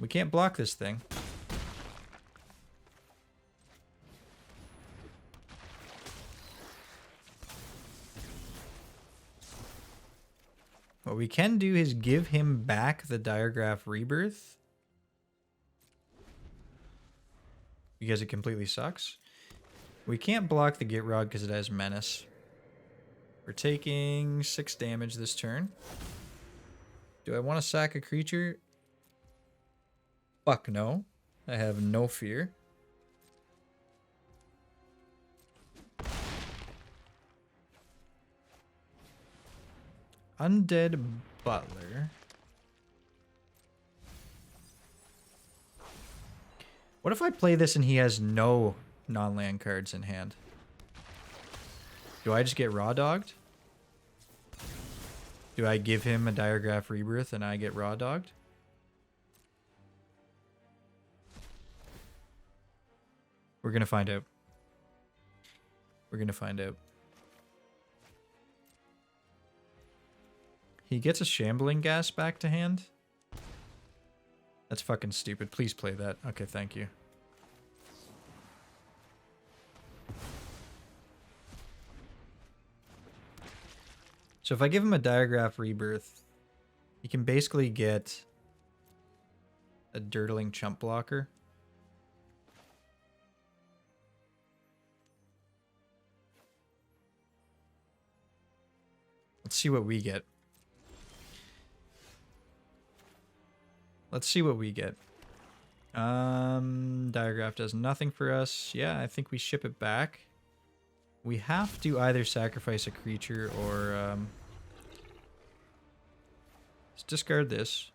we can't block this thing. What we can do is give him back the Diregraph Rebirth. Because it completely sucks. We can't block the Gitrog because it has Menace. We're taking 6 damage this turn. Do I want to sack a creature? Fuck no. I have no fear. Undead Butler. What if I play this and he has no non-land cards in hand? Do I just get raw dogged? Do I give him a Diregraph Rebirth and I get raw dogged? We're gonna find out. We're gonna find out. He gets a Shambling Gas back to hand. That's fucking stupid. Please play that. Okay, thank you. So if I give him a Diregraph Rebirth, he can basically get a Dirtling Chump Blocker. Let's see what we get. Let's see what we get. Diregraph does nothing for us. Yeah, I think we ship it back. We have to either sacrifice a creature or let's discard this.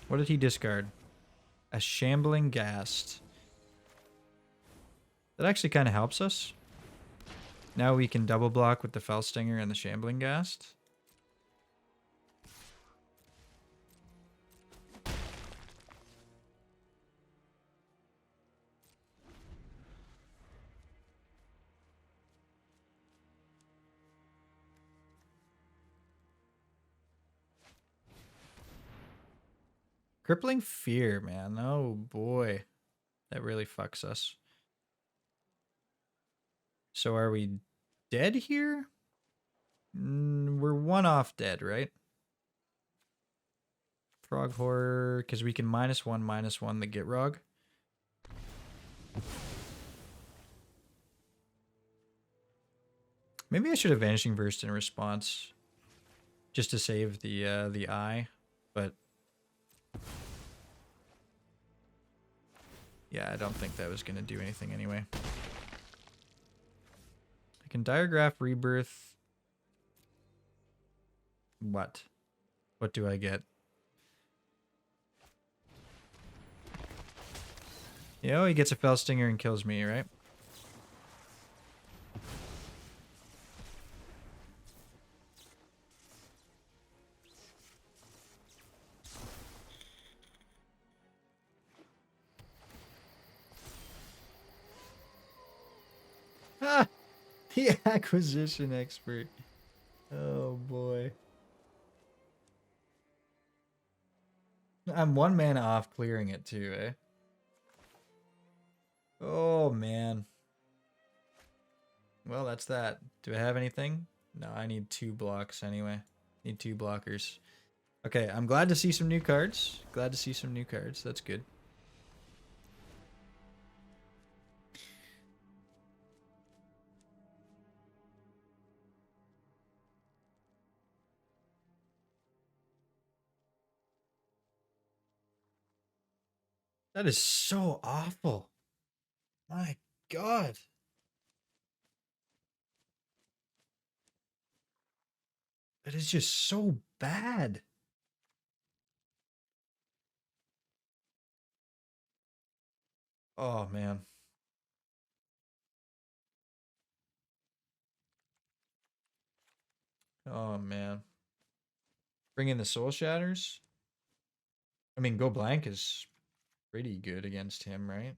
What did he discard? A Shambling Ghast. That actually kind of helps us. Now we can double block with the Felstinger and the Shambling Ghast. Crippling Fear, man. Oh boy. That really fucks us. So are we dead here? We're one off dead, right? Frog Horror, because we can -1/-1 the Gitrog. Maybe I should have Vanishing Burst in response, just to save the eye, but yeah, I don't think that was gonna do anything anyway. I can Diregraph Rebirth. What? What do I get? Yeah, he gets a Felstinger and kills me, right? Ah! The acquisition expert. Oh boy. I'm one mana off clearing it too, eh? Oh man. Well, that's that. Do I have anything? No, I need 2 blocks anyway. Need 2 blockers. Okay, I'm glad to see some new cards. Glad to see some new cards. That's good. That is so awful. My God. That is just so bad. Oh, man. Oh, man. Bring in the Soul Shatters. I mean, Go Blank is pretty good against him, right?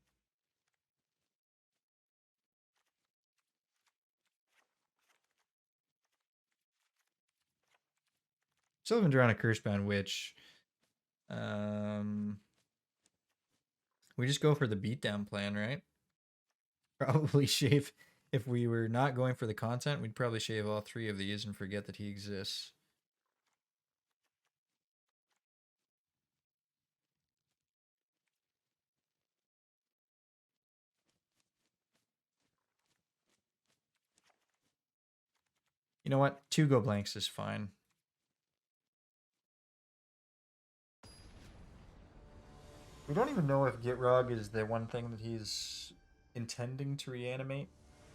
Still haven't drawn a Cursebound Witch. We just go for the beatdown plan, right? Probably shave. If we were not going for the content, we'd probably shave all 3 of these and forget that he exists. You know what? 2 Go Blanks is fine. We don't even know if Gitrog is the one thing that he's intending to reanimate.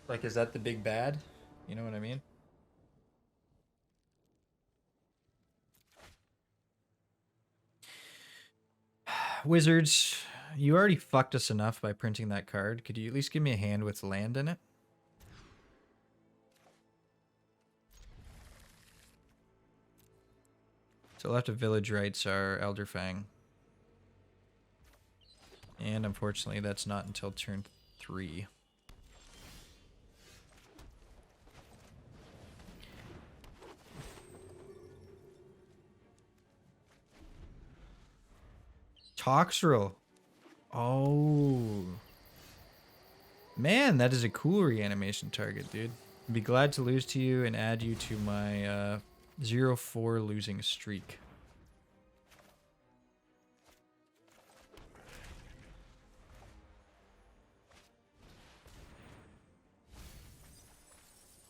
Like, is that the big bad? You know what I mean? Wizards, you already fucked us enough by printing that card. Could you at least give me a hand with land in it? So left of Village Rights are Elderfang. And unfortunately, that's not until turn 3. Toxrill. Oh. Man, that is a cool reanimation target, dude. I'd be glad to lose to you and add you to my 0-4 losing streak.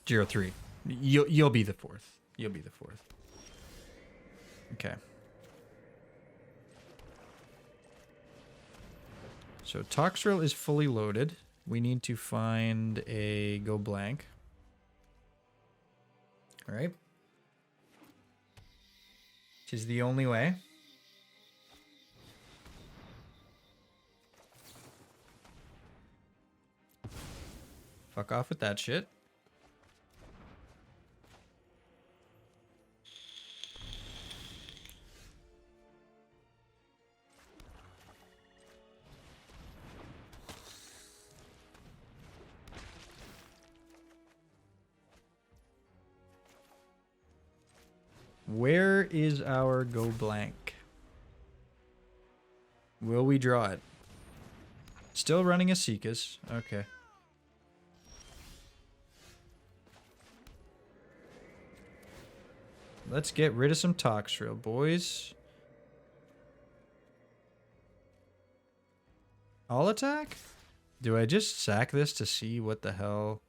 Zero 3. You'll be the 4th. You'll be the 4th. Okay. So Toxrill is fully loaded. We need to find a go blank. All right. Which is the only way. Fuck off with that shit. Where is our go blank? Will we draw it? Still running a Seekus. Okay. Let's get rid of some Toxrill, boys. All attack? Do I just sack this to see what the hell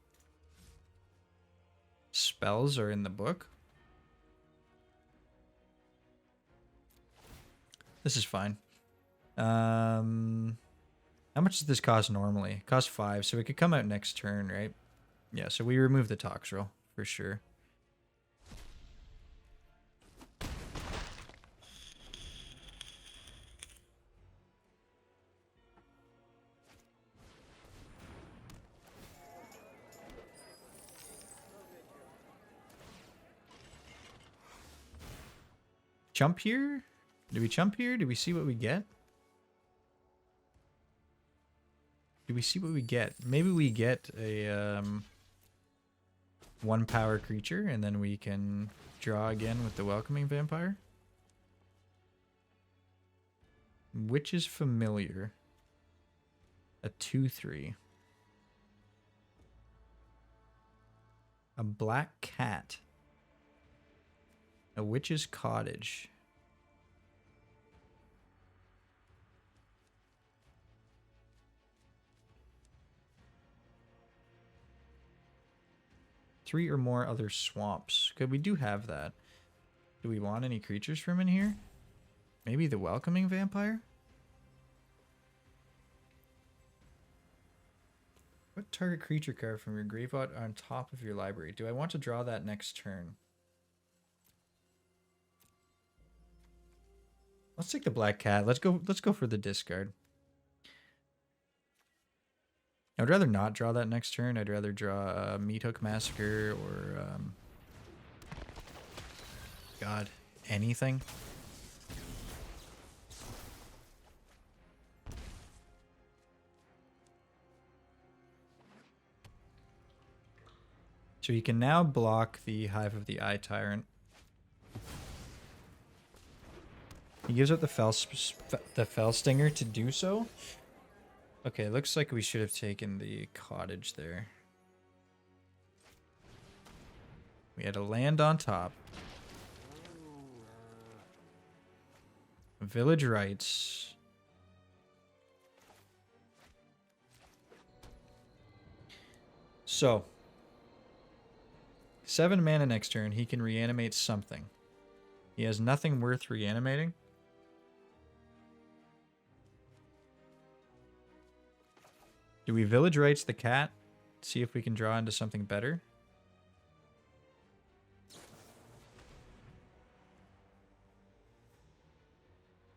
spells are in the book? This is fine. How much does this cost normally? It costs 5, so it could come out next turn, right? Yeah, so we remove the Toxrill for sure. Jump here? Do we jump here? Do we see what we get? Do we see what we get? Maybe we get a 1 power creature and then we can draw again with the Welcoming Vampire. Which is familiar? A 2/3. A black cat. A witch's cottage. Three or more other swamps. Okay, we do have that. Do we want any creatures from in here? Maybe the Welcoming Vampire? What target creature card from your graveyard on top of your library? Do I want to draw that next turn? Let's take the black cat. Let's go for the discard. I would rather not draw that next turn. I'd rather draw a Meat Hook Massacre or God, anything. So you can now block the Hive of the Eye Tyrant. He gives out the Fell Stinger to do so. Okay, looks like we should have taken the cottage there. We had a land on top. Village Rights. So, 7 mana next turn, he can reanimate something. He has nothing worth reanimating. Do we Village Rights the cat? See if we can draw into something better.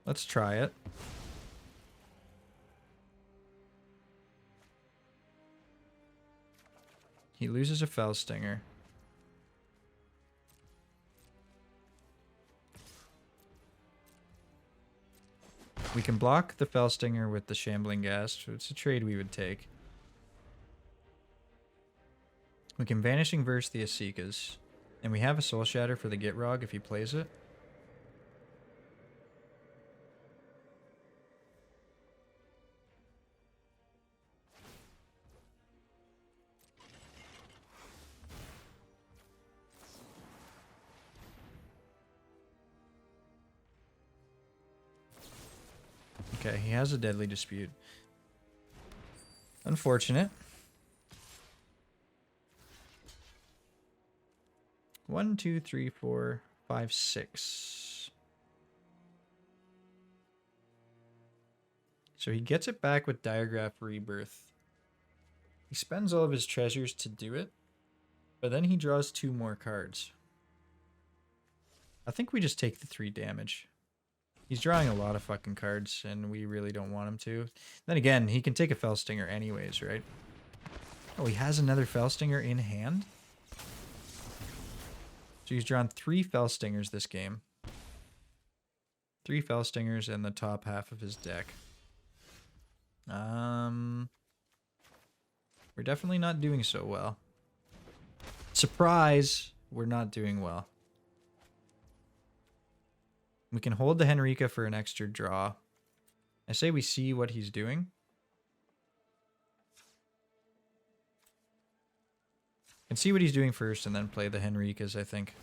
Let's try it. He loses a Fell Stinger. We can block the Felstinger with the Shambling Ghast. It's a trade we would take. We can Vanishing Verse the Asikas. And we have a Soul Shatter for the Gitrog if he plays it. Okay, he has a Deadly Dispute. Unfortunate. 1, 2, 3, 4, 5, 6. So he gets it back with Diagraph Rebirth. He spends all of his treasures to do it, but then he draws 2 more cards. I think we just take the 3 damage. He's drawing a lot of fucking cards, and we really don't want him to. Then again, he can take a Felstinger anyways, right? Oh, he has another Felstinger in hand? So he's drawn 3 Felstingers this game. 3 Felstingers in the top half of his deck. We're definitely not doing so well. Surprise! We're not doing well. We can hold the Henrika for an extra draw. I say we see what he's doing. And see what he's doing first and then play the Henrikas, I think.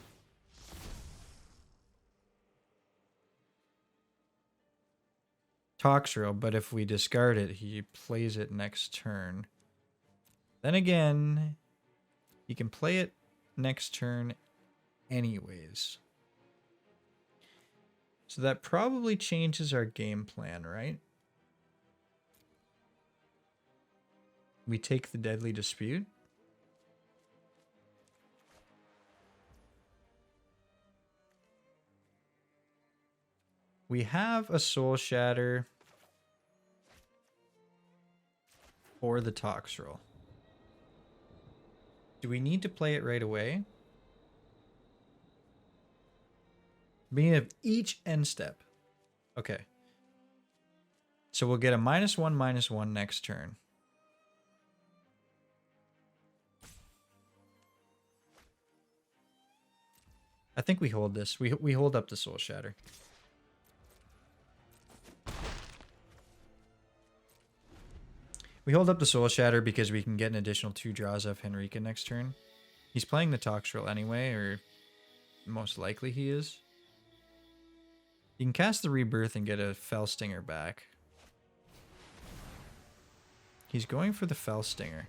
Toxrill, but if we discard it, he plays it next turn. Then again, he can play it next turn anyways. So that probably changes our game plan, right? We take the Deadly Dispute. We have a Soul Shatter for the Toxrill. Do we need to play it right away? Beginning of each end step. Okay. So we'll get a -1/-1 next turn. I think we hold this. We hold up the Soul Shatter. We hold up the Soul Shatter because we can get an additional 2 draws of Henrika next turn. He's playing the Toxrill anyway, or most likely he is. You can cast the Rebirth and get a Felstinger back. He's going for the Felstinger.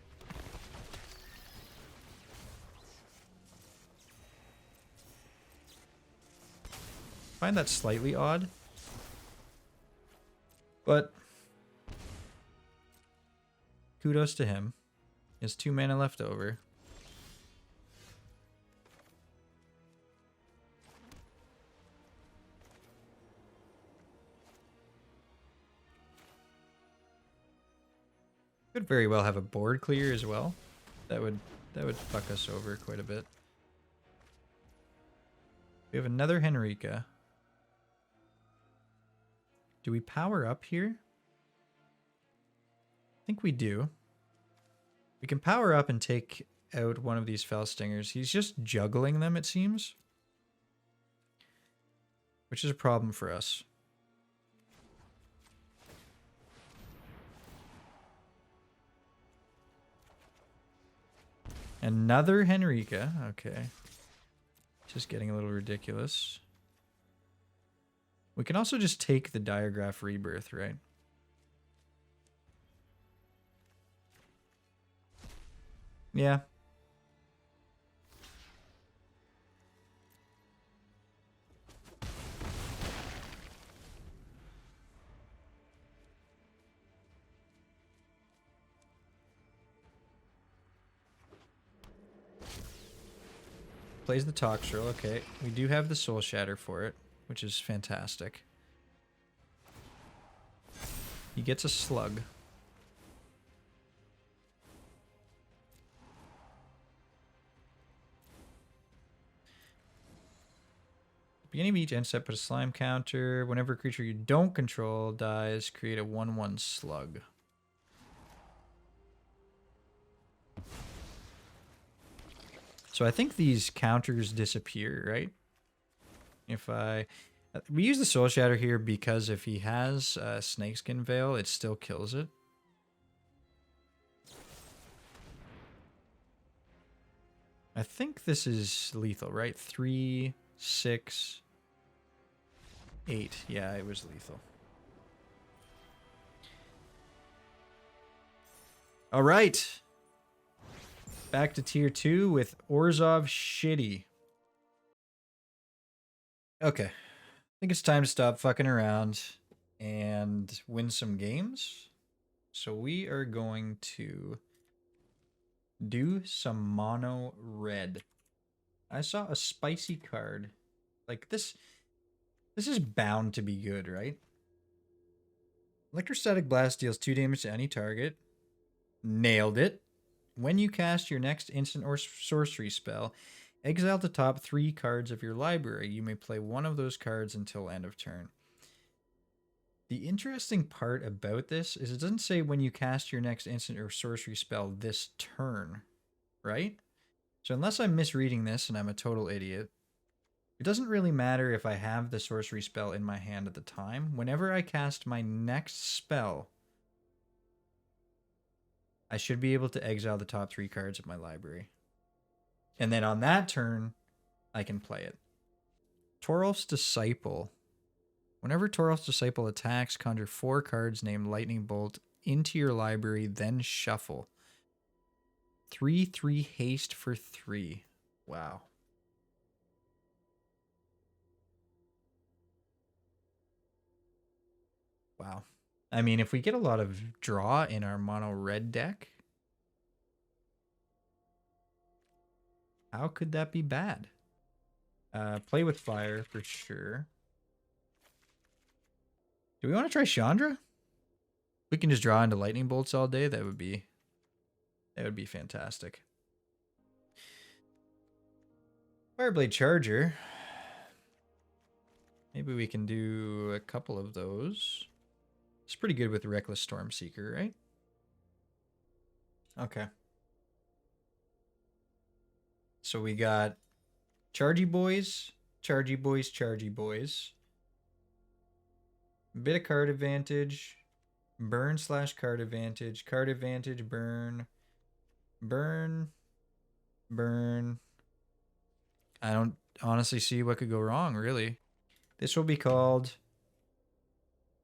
I find that slightly odd. But kudos to him. He has 2 mana left over. Could very well have a board clear as well. That would fuck us over quite a bit. We have another Henrika. Do we power up here? I think we do. We can power up and take out one of these Felstingers. He's just juggling them, it seems. Which is a problem for us. Another Henrika. Okay. Just getting a little ridiculous. We can also just take the Diagraph Rebirth, right? Yeah. Plays the Toxrill. Okay, we do have the Soul Shatter for it, which is fantastic. He gets a Slug. Beginning of each end step, put a slime counter. Whenever a creature you don't control dies, create a 1/1 slug. So I think these counters disappear, right? If I... We use the Soul Shatter here because if he has Snakeskin Veil, it still kills it. I think this is lethal, right? 3, 6, 8. Yeah, it was lethal. All right. Back to tier 2 with Orzhov Shitty. Okay. I think it's time to stop fucking around and win some games. So we are going to do some mono red. I saw a spicy card. Like this is bound to be good, right? Electrostatic Blast deals 2 damage to any target. Nailed it. When you cast your next instant or sorcery spell, exile the top 3 cards of your library. You may play one of those cards until end of turn. The interesting part about this is it doesn't say when you cast your next instant or sorcery spell this turn, right? So unless I'm misreading this and I'm a total idiot, it doesn't really matter if I have the sorcery spell in my hand at the time. Whenever I cast my next spell, I should be able to exile the top 3 cards of my library. And then on that turn, I can play it. Torolf's Disciple. Whenever Torolf's Disciple attacks, conjure 4 cards named Lightning Bolt into your library, then shuffle. 3/3 haste for 3. Wow. Wow. I mean, if we get a lot of draw in our mono red deck, how could that be bad? Play with fire for sure. Do we want to try Chandra? We can just draw into lightning bolts all day. That would be fantastic. Fireblade Charger. Maybe we can do a couple of those. It's pretty good with Reckless Stormseeker, right? Okay. So we got Chargy Boys, Chargy Boys, Chargy Boys. Bit of card advantage. Burn / card advantage. Card advantage, burn. Burn. Burn. I don't honestly see what could go wrong, really. This will be called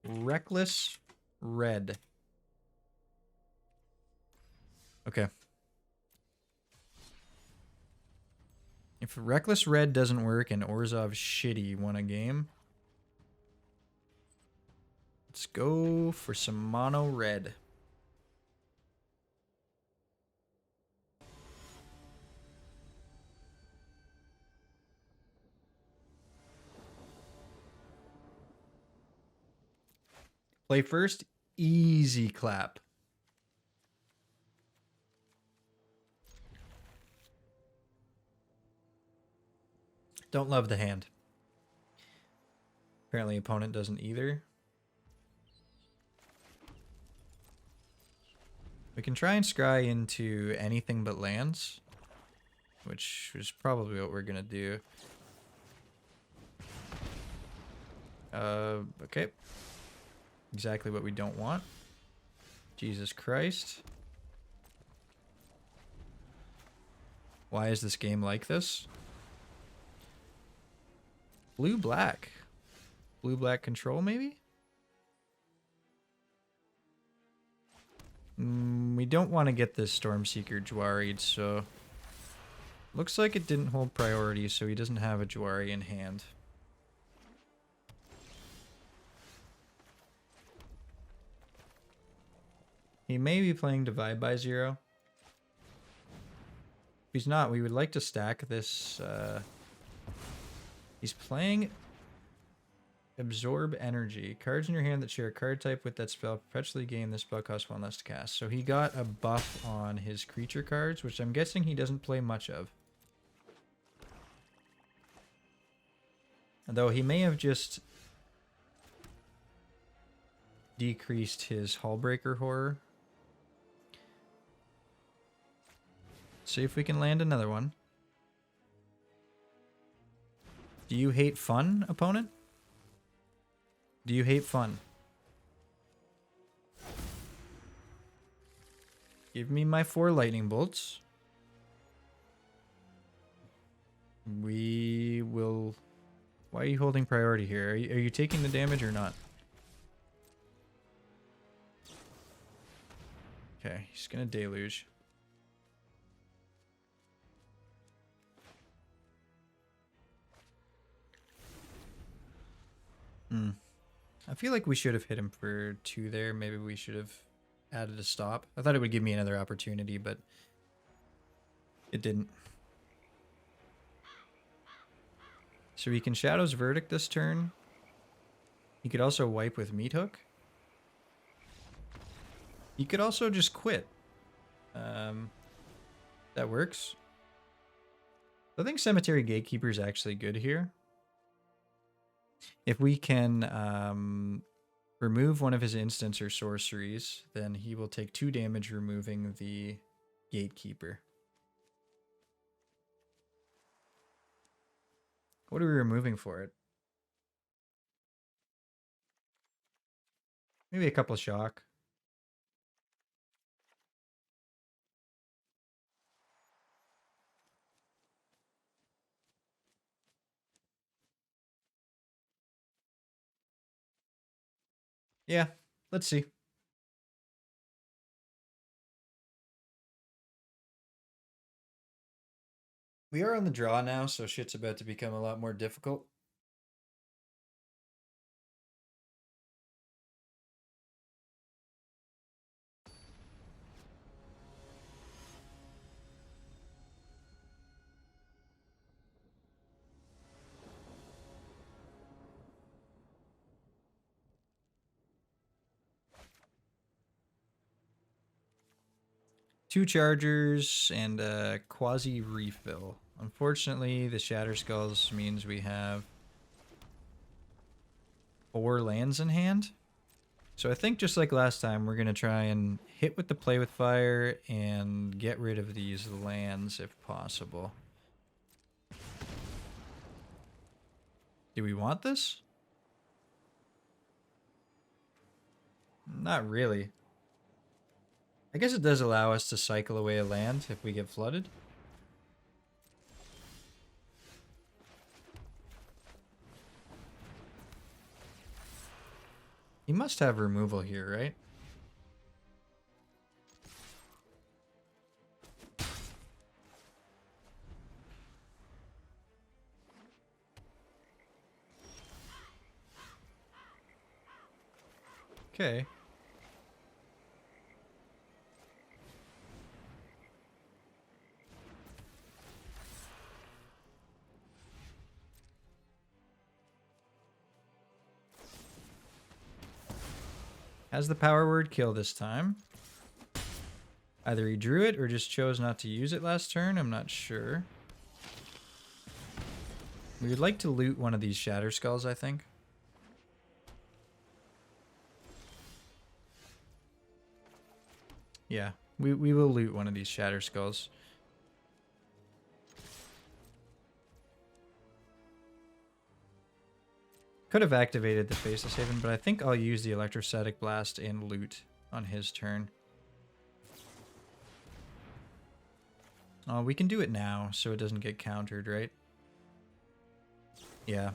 Reckless Red. Okay. If Reckless Red doesn't work and Orzhov Shitty won a game, let's go for some mono red. Play first, easy clap. Don't love the hand. Apparently opponent doesn't either. We can try and scry into anything but lands, which is probably what we're gonna do. Okay. Exactly what we don't want. Jesus Christ. Why is this game like this? Blue-black. Blue-black control, maybe? We don't want to get this Stormseeker Jwari'd, so... Looks like it didn't hold priority, so he doesn't have a Jwari in hand. He may be playing Divide by Zero. If he's not, we would like to stack this... He's playing Absorb Energy. Cards in your hand that share a card type with that spell perpetually gain this spell costs 1 less to cast. So he got a buff on his creature cards, which I'm guessing he doesn't play much of. Though he may have just decreased his Hullbreaker horror. See if we can land another one. Do you hate fun, opponent? Do you hate fun? Give me my 4 lightning bolts. We will... Why are you holding priority here? Are you taking the damage or not? Okay, he's gonna deluge. I feel like we should have hit him for 2 there. Maybe we should have added a stop. I thought it would give me another opportunity, but it didn't. So he can Shadow's Verdict this turn. He could also wipe with Meat Hook. He could also just quit. That works. I think Cemetery Gatekeeper is actually good here. If we can remove one of his instants or sorceries, then he will take 2 damage removing the Gatekeeper. What are we removing for it? Maybe a couple shock. Yeah, let's see. We are on the draw now, so shit's about to become a lot more difficult. Two chargers and a quasi refill. Unfortunately, the Shatter Skulls means we have 4 lands in hand. So I think just like last time, we're going to try and hit with the Play with Fire and get rid of these lands if possible. Do we want this? Not really. I guess it does allow us to cycle away a land if we get flooded. He must have removal here, right? Okay. Has the power word kill this time. Either he drew it or just chose not to use it last turn. I'm not sure. We would like to loot one of these Shatter Skulls, I think. Yeah, we will loot one of these Shatter Skulls. Could have activated the Faceless Haven, but I think I'll use the Electrostatic Blast and loot on his turn. We can do it now, so it doesn't get countered, right? Yeah.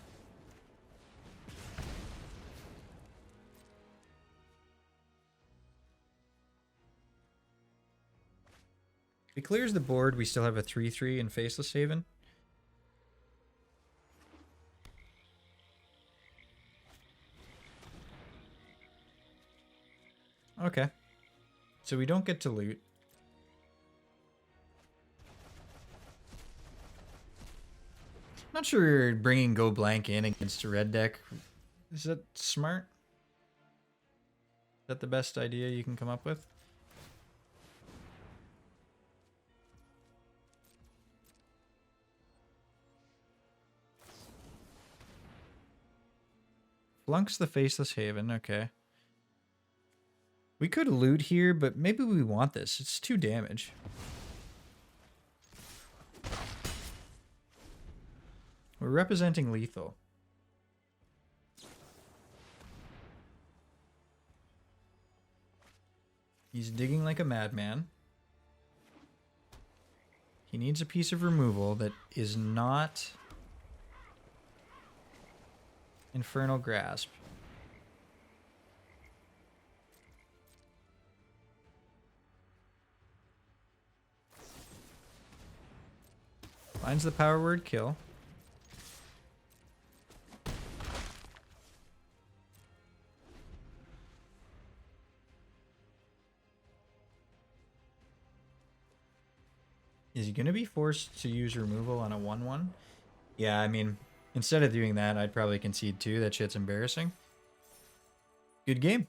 If he clears the board, we still have a 3/3 in Faceless Haven. Okay. So we don't get to loot. Not sure bringing Go Blank in against a red deck. Is that smart? Is that the best idea you can come up with? Flunks the Faceless Haven, okay. We could loot here, but maybe we want this. It's 2 damage. We're representing lethal. He's digging like a madman. He needs a piece of removal that is not Infernal Grasp. Finds the power word kill. Is he going to be forced to use removal on a 1/1? Yeah, I mean, instead of doing that, I'd probably concede 2. That shit's embarrassing. Good game.